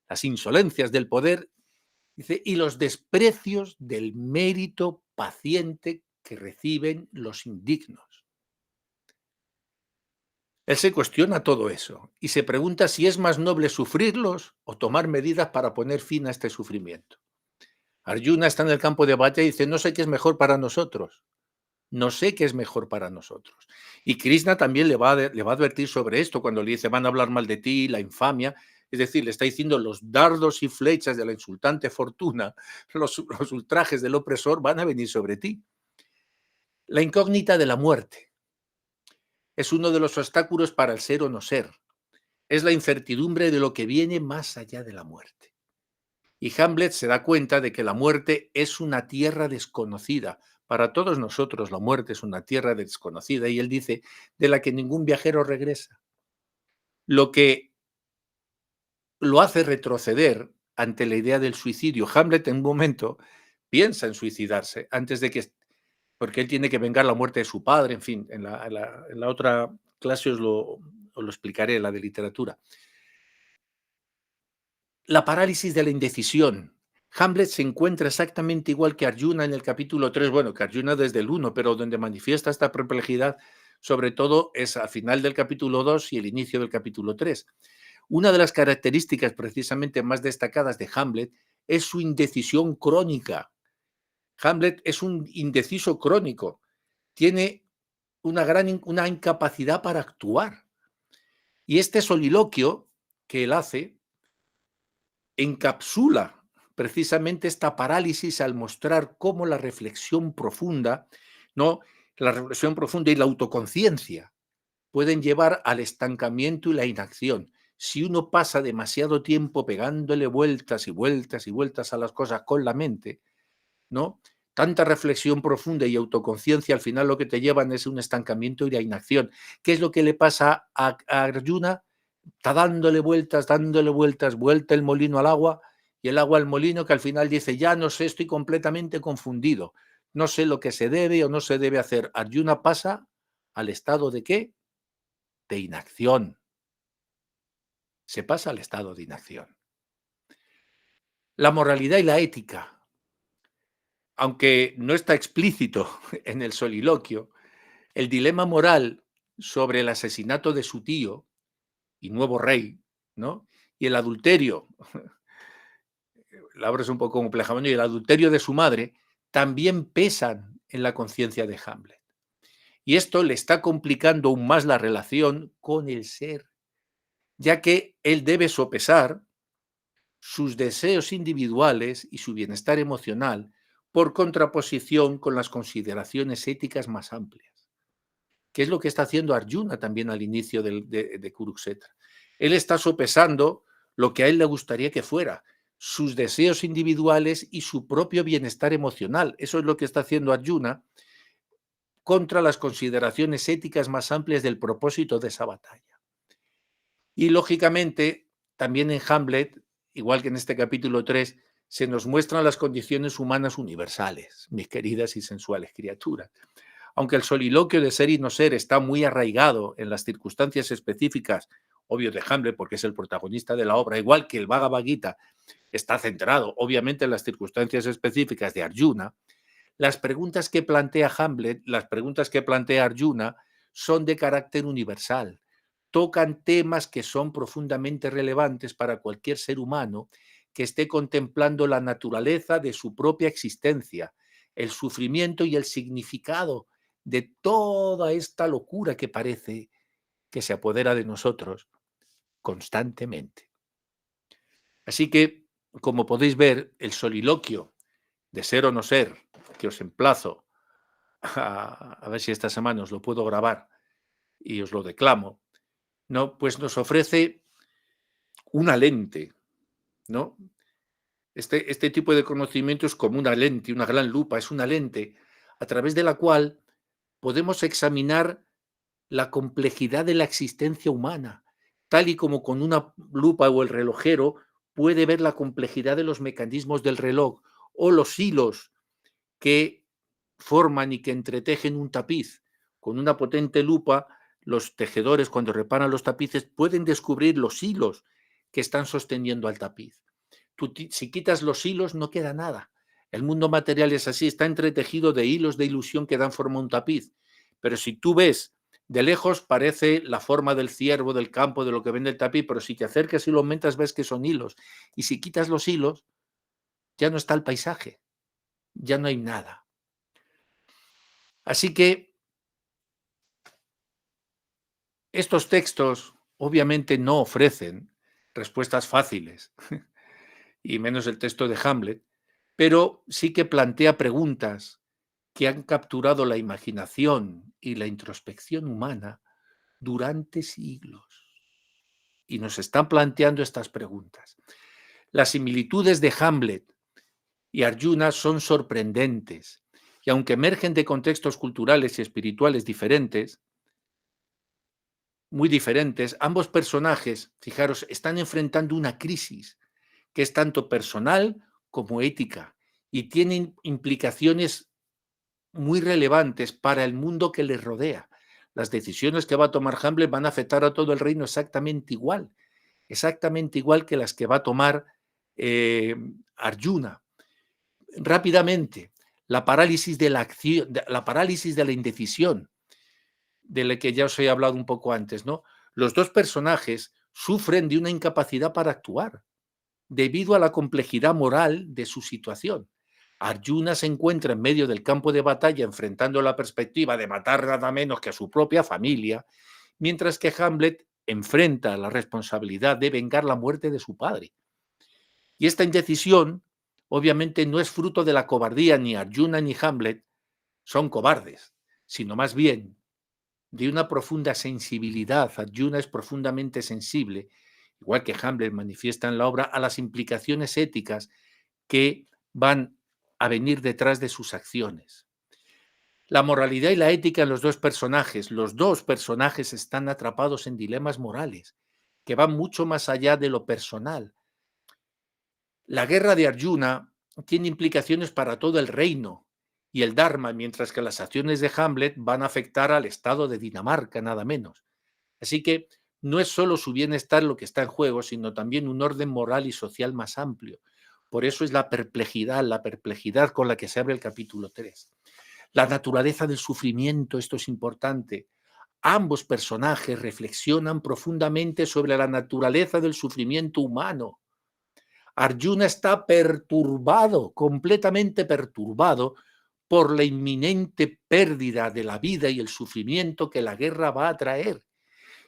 las insolencias del poder, dice, y los desprecios del mérito paciente que reciben los indignos. Él se cuestiona todo eso y se pregunta si es más noble sufrirlos o tomar medidas para poner fin a este sufrimiento. Arjuna está en el campo de batalla y dice, no sé qué es mejor para nosotros. No sé qué es mejor para nosotros. Y Krishna también le va a advertir sobre esto cuando le dice, van a hablar mal de ti, la infamia. Es decir, le está diciendo, los dardos y flechas de la insultante fortuna, los ultrajes del opresor van a venir sobre ti. La incógnita de la muerte es uno de los obstáculos para el ser o no ser. Es la incertidumbre de lo que viene más allá de la muerte. Y Hamlet se da cuenta de que la muerte es una tierra desconocida. Para todos nosotros la muerte es una tierra desconocida y él dice de la que ningún viajero regresa. Lo que lo hace retroceder ante la idea del suicidio. Hamlet en un momento piensa en suicidarse antes de que, porque él tiene que vengar la muerte de su padre, en fin, en la otra clase os lo explicaré, la de literatura. La parálisis de la indecisión. Hamlet se encuentra exactamente igual que Arjuna en el capítulo 3, bueno, que Arjuna desde el 1, pero donde manifiesta esta perplejidad, sobre todo, es al final del capítulo 2 y el inicio del capítulo 3. Una de las características precisamente más destacadas de Hamlet es su indecisión crónica. Hamlet es un indeciso crónico, tiene una incapacidad para actuar. Y este soliloquio que él hace encapsula precisamente esta parálisis al mostrar cómo la reflexión profunda, ¿no? La reflexión profunda y la autoconciencia pueden llevar al estancamiento y la inacción. Si uno pasa demasiado tiempo pegándole vueltas y vueltas y vueltas a las cosas con la mente, ¿no? Tanta reflexión profunda y autoconciencia al final lo que te llevan es un estancamiento y la inacción. ¿Qué es lo que le pasa a Arjuna? Está dándole vueltas, vuelta el molino al agua y el agua al molino, que al final dice, ya no sé, estoy completamente confundido. No sé lo que se debe o no se debe hacer. Arjuna pasa al estado ¿de qué? De inacción. Se pasa al estado de inacción. La moralidad y la ética, aunque no está explícito en el soliloquio, el dilema moral sobre el asesinato de su tío y nuevo rey, ¿no? Y el adulterio, la obra es un poco compleja, y el adulterio de su madre también pesan en la conciencia de Hamlet. Y esto le está complicando aún más la relación con el ser, ya que él debe sopesar sus deseos individuales y su bienestar emocional por contraposición con las consideraciones éticas más amplias, que es lo que está haciendo Arjuna también al inicio de Kurukshetra. Él está sopesando lo que a él le gustaría que fuera, sus deseos individuales y su propio bienestar emocional. Eso es lo que está haciendo Arjuna contra las consideraciones éticas más amplias del propósito de esa batalla. Y lógicamente, también en Hamlet, igual que en este capítulo 3, se nos muestran las condiciones humanas universales, mis queridas y sensuales criaturas. Aunque el soliloquio de ser y no ser está muy arraigado en las circunstancias específicas, obvio, de Hamlet, porque es el protagonista de la obra, igual que el Bhagavad Gita está centrado, obviamente, en las circunstancias específicas de Arjuna, las preguntas que plantea Hamlet, las preguntas que plantea Arjuna, son de carácter universal. Tocan temas que son profundamente relevantes para cualquier ser humano que esté contemplando la naturaleza de su propia existencia, el sufrimiento y el significado de toda esta locura que parece que se apodera de nosotros constantemente. Así que, como podéis ver, el soliloquio de ser o no ser, que os emplazo a ver si esta semana os lo puedo grabar y os lo declamo, ¿no? Pues nos ofrece una lente, ¿no? Este tipo de conocimiento es como una lente, una gran lupa, es una lente a través de la cual podemos examinar la complejidad de la existencia humana, tal y como con una lupa o el relojero puede ver la complejidad de los mecanismos del reloj o los hilos que forman y que entretejen un tapiz. Con una potente lupa, los tejedores, cuando reparan los tapices, pueden descubrir los hilos que están sosteniendo al tapiz. Si quitas los hilos, no queda nada. El mundo material es así, está entretejido de hilos de ilusión que dan forma a un tapiz. Pero si tú ves de lejos, parece la forma del ciervo, del campo, de lo que vende el tapiz, pero si te acercas y lo aumentas, ves que son hilos. Y si quitas los hilos, ya no está el paisaje, ya no hay nada. Así que estos textos obviamente no ofrecen respuestas fáciles, y menos el texto de Hamlet, pero sí que plantea preguntas que han capturado la imaginación y la introspección humana durante siglos. Y nos están planteando estas preguntas. Las similitudes de Hamlet y Arjuna son sorprendentes, y aunque emergen de contextos culturales y espirituales diferentes, muy diferentes, ambos personajes, fijaros, están enfrentando una crisis que es tanto personal como ética y tienen implicaciones muy relevantes para el mundo que les rodea. Las decisiones que va a tomar Hamlet van a afectar a todo el reino exactamente igual que las que va a tomar Arjuna. Rápidamente, la parálisis de la acción, la parálisis de la indecisión, de la que ya os he hablado un poco antes, ¿no? Los dos personajes sufren de una incapacidad para actuar debido a la complejidad moral de su situación. Arjuna se encuentra en medio del campo de batalla enfrentando la perspectiva de matar nada menos que a su propia familia, mientras que Hamlet enfrenta la responsabilidad de vengar la muerte de su padre. Y esta indecisión, obviamente, no es fruto de la cobardía, ni Arjuna ni Hamlet son cobardes, sino más bien de una profunda sensibilidad. Arjuna es profundamente sensible, igual que Hamlet manifiesta en la obra, a las implicaciones éticas que van a venir detrás de sus acciones. La moralidad y la ética en los dos personajes están atrapados en dilemas morales que van mucho más allá de lo personal. La guerra de Arjuna tiene implicaciones para todo el reino y el Dharma, mientras que las acciones de Hamlet van a afectar al estado de Dinamarca, nada menos. Así que no es solo su bienestar lo que está en juego, sino también un orden moral y social más amplio. Por eso es la perplejidad con la que se abre el capítulo 3. La naturaleza del sufrimiento, esto es importante. Ambos personajes reflexionan profundamente sobre la naturaleza del sufrimiento humano. Arjuna está perturbado, completamente perturbado por la inminente pérdida de la vida y el sufrimiento que la guerra va a traer.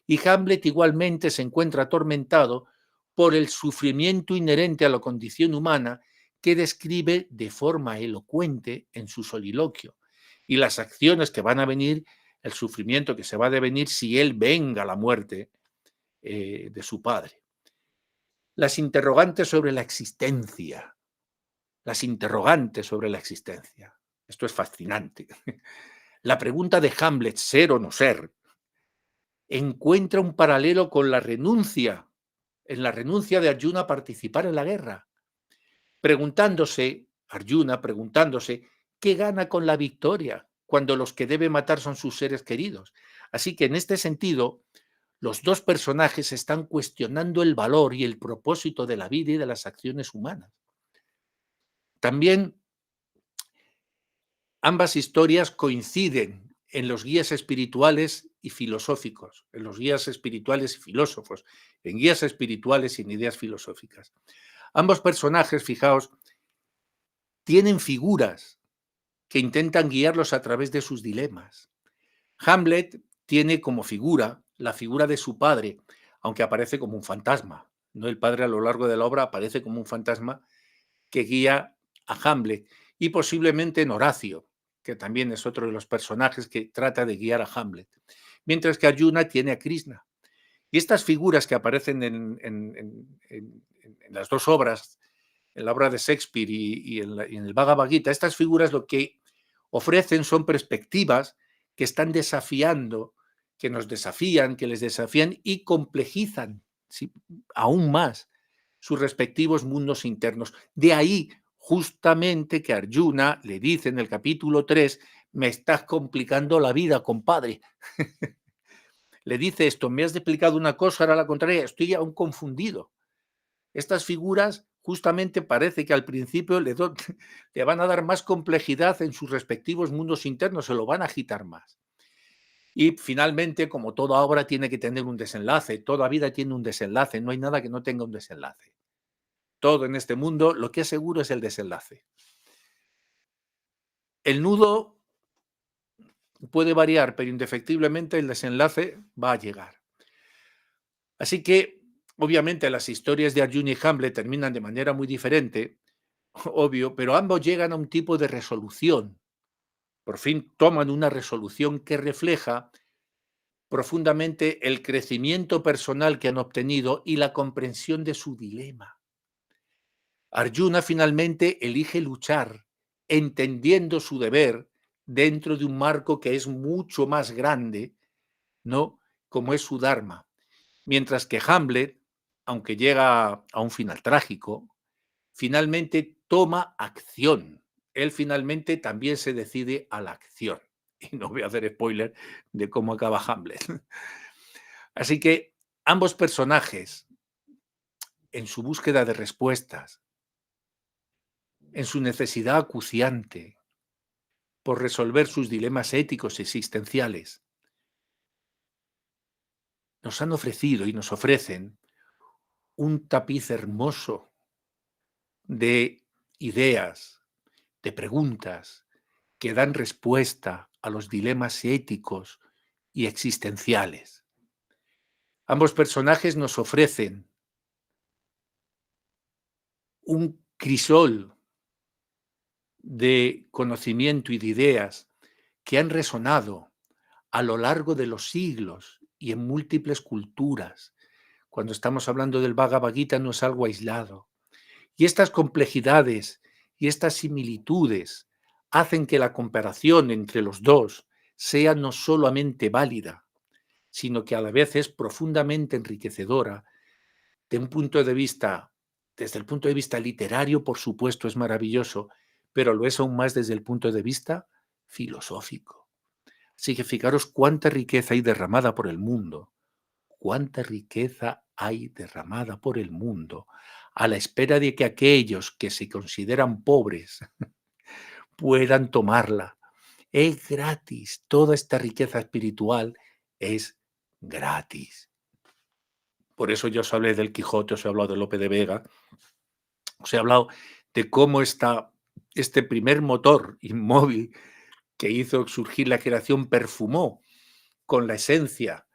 Y Hamlet igualmente se encuentra atormentado por el sufrimiento inherente a la condición humana que describe de forma elocuente en su soliloquio, y las acciones que van a venir, el sufrimiento que se va a devenir si él venga la muerte de su padre. Las interrogantes sobre la existencia, las interrogantes sobre la existencia. Esto es fascinante. La pregunta de Hamlet, ser o no ser, encuentra un paralelo con la renuncia, en la renuncia de Arjuna a participar en la guerra, preguntándose, Arjuna preguntándose, ¿qué gana con la victoria cuando los que debe matar son sus seres queridos? Así que en este sentido, los dos personajes están cuestionando el valor y el propósito de la vida y de las acciones humanas. También ambas historias coinciden en los guías espirituales y filosóficos, en los guías espirituales y filósofos, en guías espirituales y en ideas filosóficas. Ambos personajes, fijaos, tienen figuras que intentan guiarlos a través de sus dilemas. Hamlet tiene como figura la figura de su padre, aunque aparece como un fantasma. ¿No? El padre a lo largo de la obra aparece como un fantasma que guía a Hamlet, y posiblemente en Horacio, que también es otro de los personajes que trata de guiar a Hamlet. Mientras que Arjuna tiene a Krishna. Y estas figuras que aparecen en las dos obras, en la obra de Shakespeare y en el Bhagavad Gita, estas figuras lo que ofrecen son perspectivas que están desafiando, que nos desafían, que les desafían y complejizan, ¿sí?, aún más sus respectivos mundos internos. De ahí justamente que Arjuna le dice en el capítulo 3, me estás complicando la vida, compadre. Le dice esto, me has explicado una cosa, ahora la contraria, estoy aún confundido. Estas figuras justamente parece que al principio le van a dar más complejidad en sus respectivos mundos internos, se lo van a agitar más. Y finalmente, como toda obra tiene que tener un desenlace, toda vida tiene un desenlace, no hay nada que no tenga un desenlace. Todo en este mundo, lo que es seguro es el desenlace. El nudo puede variar, pero indefectiblemente el desenlace va a llegar. Así que, obviamente, las historias de Arjuna y Hamlet terminan de manera muy diferente, obvio, pero ambos llegan a un tipo de resolución. Por fin toman una resolución que refleja profundamente el crecimiento personal que han obtenido y la comprensión de su dilema. Arjuna finalmente elige luchar, entendiendo su deber dentro de un marco que es mucho más grande, ¿no?, como es su Dharma. Mientras que Hamlet, aunque llega a un final trágico, finalmente toma acción. Él finalmente también se decide a la acción. Y no voy a hacer spoiler de cómo acaba Hamlet. Así que ambos personajes, en su búsqueda de respuestas, en su necesidad acuciante por resolver sus dilemas éticos y existenciales, nos han ofrecido y nos ofrecen un tapiz hermoso de ideas, de preguntas que dan respuesta a los dilemas éticos y existenciales. Ambos personajes nos ofrecen un crisol de conocimiento y de ideas que han resonado a lo largo de los siglos y en múltiples culturas. Cuando estamos hablando del Bhagavad Gita no es algo aislado. Y estas complejidades y estas similitudes hacen que la comparación entre los dos sea no solamente válida, sino que a la vez es profundamente enriquecedora de un punto de vista, desde el punto de vista literario, por supuesto, es maravilloso, pero lo es aún más desde el punto de vista filosófico. Así que fijaros cuánta riqueza hay derramada por el mundo, cuánta riqueza hay derramada por el mundo, a la espera de que aquellos que se consideran pobres puedan tomarla. Es gratis, toda esta riqueza espiritual es gratis. Por eso yo os hablé del Quijote, os he hablado de Lope de Vega, os he hablado de cómo este primer motor inmóvil que hizo surgir la creación perfumó con la esencia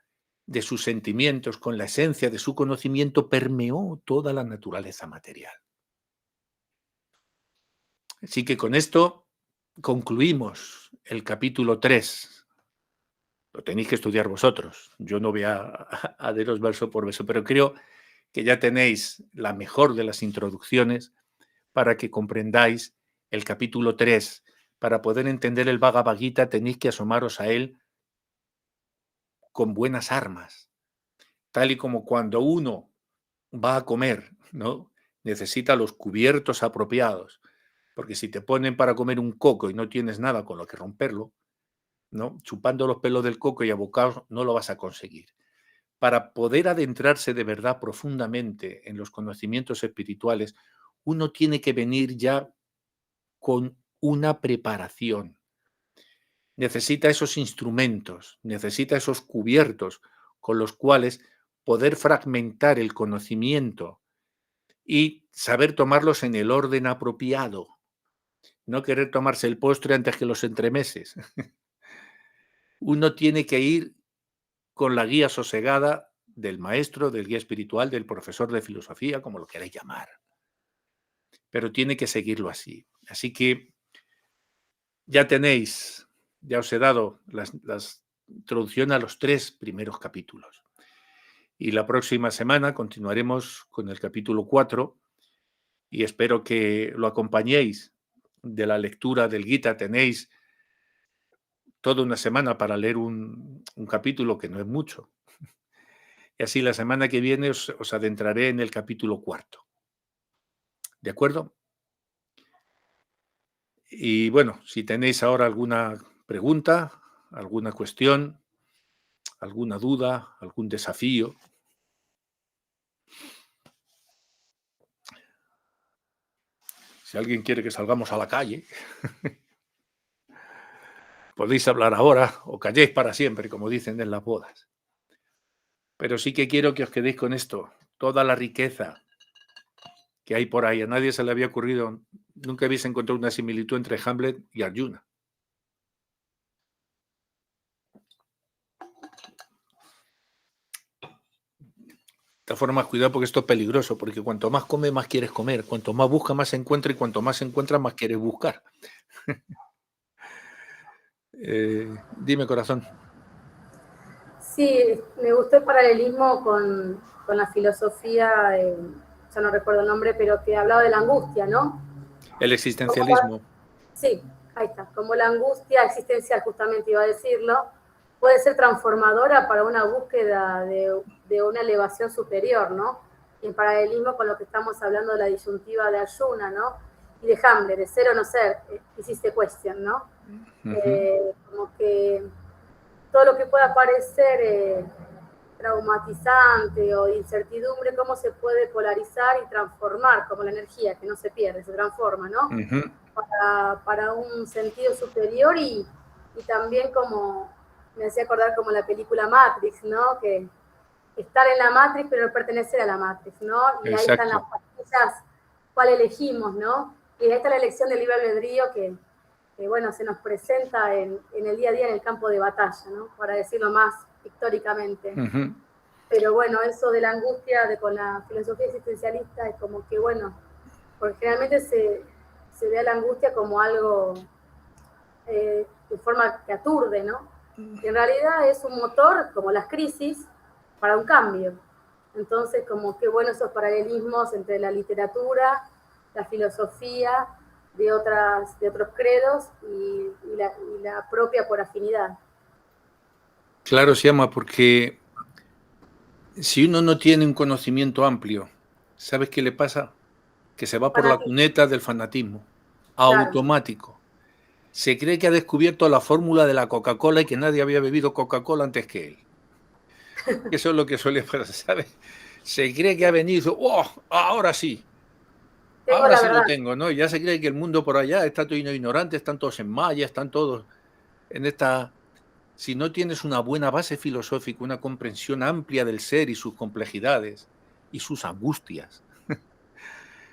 de sus sentimientos, con la esencia de su conocimiento, permeó toda la naturaleza material. Así que con esto concluimos el capítulo 3. Lo tenéis que estudiar vosotros. Yo no voy a daros verso por verso, pero creo que ya tenéis la mejor de las introducciones para que comprendáis el capítulo 3. Para poder entender el Bhagavad Gita tenéis que asomaros a él con buenas armas, tal y como cuando uno va a comer, ¿no? Necesita los cubiertos apropiados, porque si te ponen para comer un coco y no tienes nada con lo que romperlo, ¿no? Chupando los pelos del coco y a bocados no lo vas a conseguir. Para poder adentrarse de verdad profundamente en los conocimientos espirituales, uno tiene que venir ya con una preparación. Necesita esos instrumentos, necesita esos cubiertos con los cuales poder fragmentar el conocimiento y saber tomarlos en el orden apropiado. No querer tomarse el postre antes que los entremeses. Uno tiene que ir con la guía sosegada del maestro, del guía espiritual, del profesor de filosofía, como lo queráis llamar. Pero tiene que seguirlo así. Así que ya tenéis, ya os he dado las introducción a los 3 primeros capítulos. Y la próxima semana continuaremos con el capítulo 4 y espero que lo acompañéis de la lectura del Gita. Tenéis toda una semana para leer un capítulo que no es mucho. Y así la semana que viene os adentraré en el capítulo 4. ¿De acuerdo? Y bueno, si tenéis ahora alguna pregunta, alguna cuestión, alguna duda, algún desafío. Si alguien quiere que salgamos a la calle, podéis hablar ahora o calléis para siempre, como dicen en las bodas. Pero sí que quiero que os quedéis con esto, toda la riqueza que hay por ahí. A nadie se le había ocurrido, nunca habéis encontrado una similitud entre Hamlet y Arjuna. De todas formas, cuidado porque esto es peligroso, porque cuanto más come, más quieres comer. Cuanto más busca, más encuentra, y cuanto más encuentra, más quieres buscar. Dime, corazón. Sí, me gustó el paralelismo con la filosofía, ya no recuerdo el nombre, pero que hablaba de la angustia, ¿no? El existencialismo. Sí, ahí está. Como la angustia existencial, justamente iba a decirlo, puede ser transformadora para una búsqueda de una elevación superior, ¿no? Y en paralelismo con lo que estamos hablando de la disyuntiva de Arjuna, ¿no? Y de Hamlet, de ser o no ser, hiciste question, ¿no? Como que todo lo que pueda parecer traumatizante o de incertidumbre, cómo se puede polarizar y transformar como la energía, que no se pierde, se transforma, ¿no? Para un sentido superior y también como, me hacía acordar como la película Matrix, ¿no? Que estar en la Matrix pero no pertenecer a la Matrix, ¿no? Y ahí están las pastillas, cuál elegimos, ¿no? Y ahí está la elección del libre albedrío que bueno, se nos presenta en el día a día en el campo de batalla, ¿no? Para decirlo más pictóricamente. Pero bueno, eso de la angustia con la filosofía existencialista es como que, bueno, porque generalmente se ve a la angustia como algo de forma que aturde, ¿no? Que en realidad es un motor, como las crisis, para un cambio. Entonces, como que bueno esos paralelismos entre la literatura, la filosofía, de otros credos y la propia por afinidad. Claro, se llama porque si uno no tiene un conocimiento amplio, ¿sabes qué le pasa? Que se va por la Fanatismo, cuneta del fanatismo, claro. automático. Se cree que ha descubierto la fórmula de la Coca-Cola y que nadie había bebido Coca-Cola antes que él. Eso es lo que suele pasar, ¿sabes? Se cree que ha venido y dice, ¡oh! Tengo Ahora la sí lo verdad. tengo, ¿no? Y ya se cree que el mundo por allá está todo ignorante, están todos en Maya, están todos en esta... Si no tienes una buena base filosófica, una comprensión amplia del ser y sus complejidades y sus angustias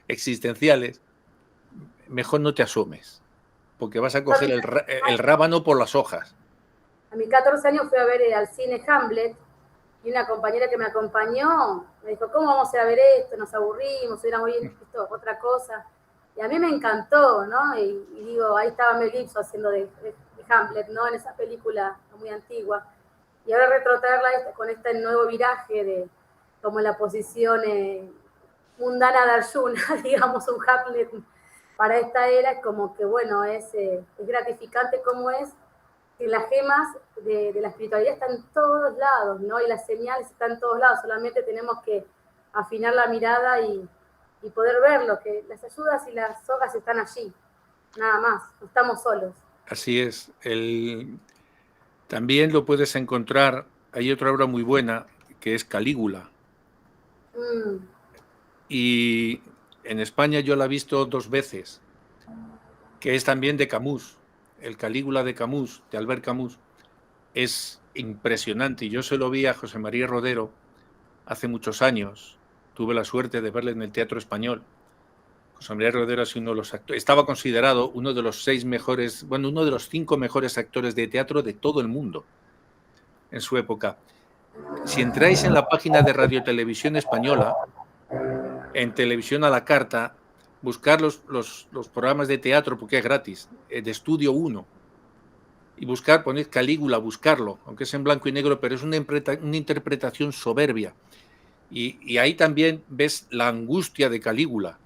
existenciales, mejor no te asomes, porque vas a Yo coger el rábano por las hojas. a mis 14 años fui a ver al cine Hamlet y una compañera que me acompañó me dijo, ¿cómo vamos a ir a ver esto? Nos aburrimos, hubiéramos visto otra cosa. Y a mí me encantó, ¿no? Y digo, ahí estaba Mel Gibson haciendo de Hamlet, ¿no? En esa película muy antigua. Y ahora retrotraerla con este nuevo viraje de como la posición mundana de Arjuna, digamos, un Hamlet para esta era, es como que, bueno, es gratificante como es que las gemas de la espiritualidad están en todos lados, ¿no? Y las señales están en todos lados, solamente tenemos que afinar la mirada y poder verlo, que las ayudas y las sogas están allí, nada más, no estamos solos. Así es. También lo puedes encontrar, hay otra obra muy buena, que es Calígula. Y en España yo la he visto 2 veces, que es también de Camus. El Calígula de Camus, de Albert Camus, es impresionante. Yo se lo vi a José María Rodero hace muchos años. Tuve la suerte de verle en el Teatro Español. José María Rodero es uno de los actores, estaba considerado uno de los 6 mejores, bueno, uno de los 5 mejores actores de teatro de todo el mundo en su época. Si entráis en la página de Radio Televisión Española, en Televisión a la Carta, buscar los programas de teatro, porque es gratis, de Estudio 1, y buscar, poned Calígula, buscarlo, aunque es en blanco y negro, pero es una interpretación soberbia. Y ahí también ves la angustia de Calígula,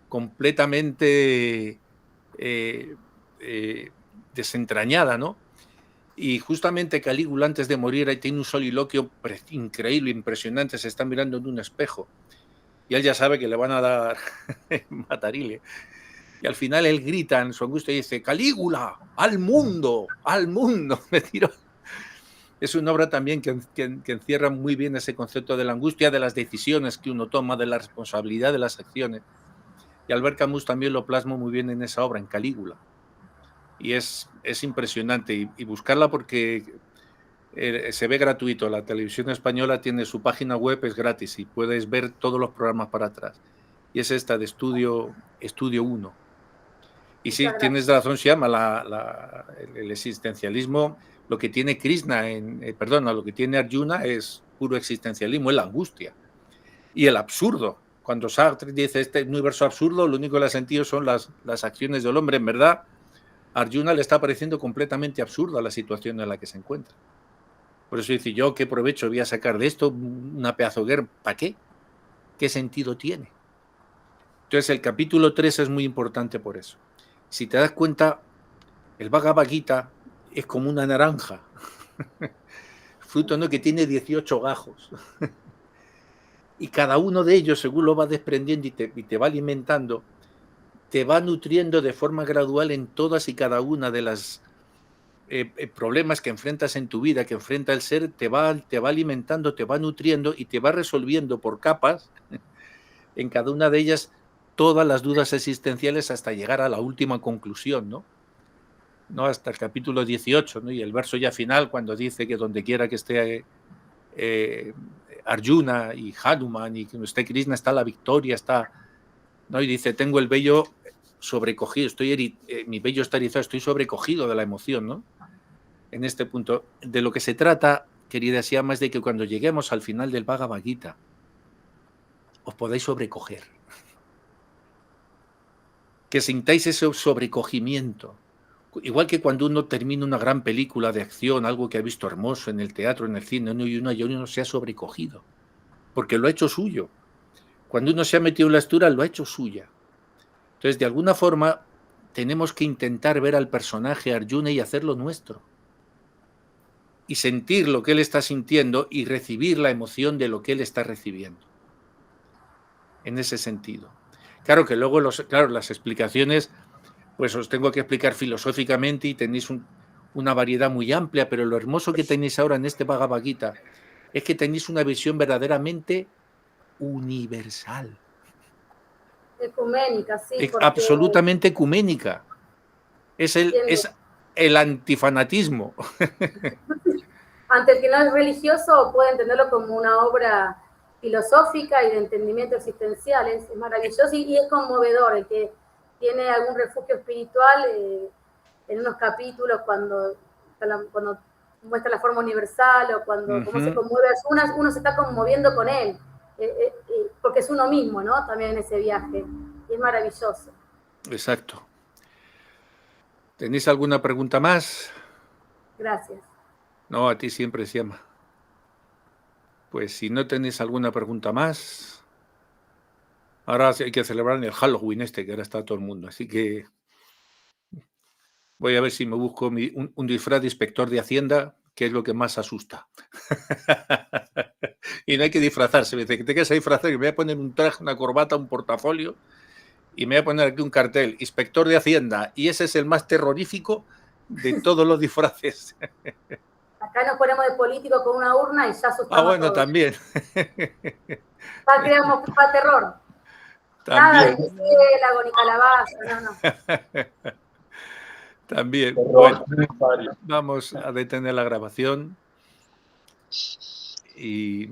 completamente desentrañada, ¿no? Y justamente Calígula, antes de morir, ahí tiene un soliloquio increíble, impresionante, se está mirando en un espejo. Y él ya sabe que le van a dar matarile. Y al final él grita en su angustia y dice, Calígula, al mundo, me tiró. Es una obra también que encierra muy bien ese concepto de la angustia, de las decisiones que uno toma, de la responsabilidad de las acciones. Y Albert Camus también lo plasma muy bien en esa obra, en Calígula. Y es impresionante. Y buscarla porque se ve gratuito. La televisión española tiene su página web, es gratis y puedes ver todos los programas para atrás. Y es esta de Estudio 1. Y sí, Muchas gracias. tienes razón, se llama el existencialismo. Lo que tiene Krishna, lo que tiene Arjuna es puro existencialismo, es la angustia y el absurdo. Cuando Sartre dice este universo absurdo, lo único que le ha sentido son las acciones del hombre. En verdad, a Arjuna le está pareciendo completamente absurda la situación en la que se encuentra. Por eso dice, yo qué provecho voy a sacar de esto, una pedazo de guerra, ¿para qué? ¿Qué sentido tiene? Entonces el capítulo 3 es muy importante por eso. Si te das cuenta, el Bhagavad Gita es como una naranja, fruto, ¿no?, que tiene 18 gajos. Y cada uno de ellos, según lo va desprendiendo y te va alimentando, te va nutriendo de forma gradual en todas y cada una de las problemas que enfrentas en tu vida, que enfrenta el ser, te va alimentando, te va nutriendo y te va resolviendo por capas, en cada una de ellas, todas las dudas existenciales hasta llegar a la última conclusión, ¿no? Hasta el capítulo 18, ¿no? Y el verso ya final, cuando dice que donde quiera que esté Arjuna y Hanuman y que esté Krishna, está la victoria, ¿no? Y dice, tengo el vello sobrecogido, mi vello está erizado, estoy sobrecogido de la emoción, ¿no? En este punto, de lo que se trata, querida Siama, es de que cuando lleguemos al final del Bhagavad Gita, os podáis sobrecoger. Que sintáis ese sobrecogimiento. Igual que cuando uno termina una gran película de acción, algo que ha visto hermoso en el teatro, en el cine, y uno se ha sobrecogido, porque lo ha hecho suyo. Cuando uno se ha metido en la estura, lo ha hecho suya. Entonces, de alguna forma, tenemos que intentar ver al personaje Arjuna y hacerlo nuestro. y sentir lo que él está sintiendo y recibir la emoción de lo que él está recibiendo. En ese sentido. Claro que luego las explicaciones, pues os tengo que explicar filosóficamente y tenéis una variedad muy amplia, pero lo hermoso que tenéis ahora en este Bhagavad Gita es que tenéis una visión verdaderamente universal. Ecuménica, sí. Porque absolutamente ecuménica. Es el antifanatismo. Ante el que no es religioso puede entenderlo como una obra filosófica y de entendimiento existencial. Es maravilloso y es conmovedor. El que tiene algún refugio espiritual, en unos capítulos cuando muestra la forma universal o cuando cómo se conmueve, uno se está conmoviendo con él, porque es uno mismo, ¿no? También en ese viaje. Y es maravilloso. Exacto. ¿Tenéis alguna pregunta más? Gracias. No, a ti siempre, Siama. Pues si no tenéis alguna pregunta más, ahora hay que celebrar el Halloween que ahora está todo el mundo, así que voy a ver si me busco un disfraz de inspector de Hacienda, que es lo que más asusta. Y no hay que disfrazarse, me dice que te quieres disfrazar, y me voy a poner un traje, una corbata, un portafolio, y me voy a poner aquí un cartel, inspector de Hacienda, y ese es el más terrorífico de todos los disfraces. Acá nos ponemos de político con una urna y ya asustamos. Ah, bueno, a todos. También. Creamos para terror. También. Nada de murciélago ni calabaza, no. También. Bueno, vamos a detener la grabación y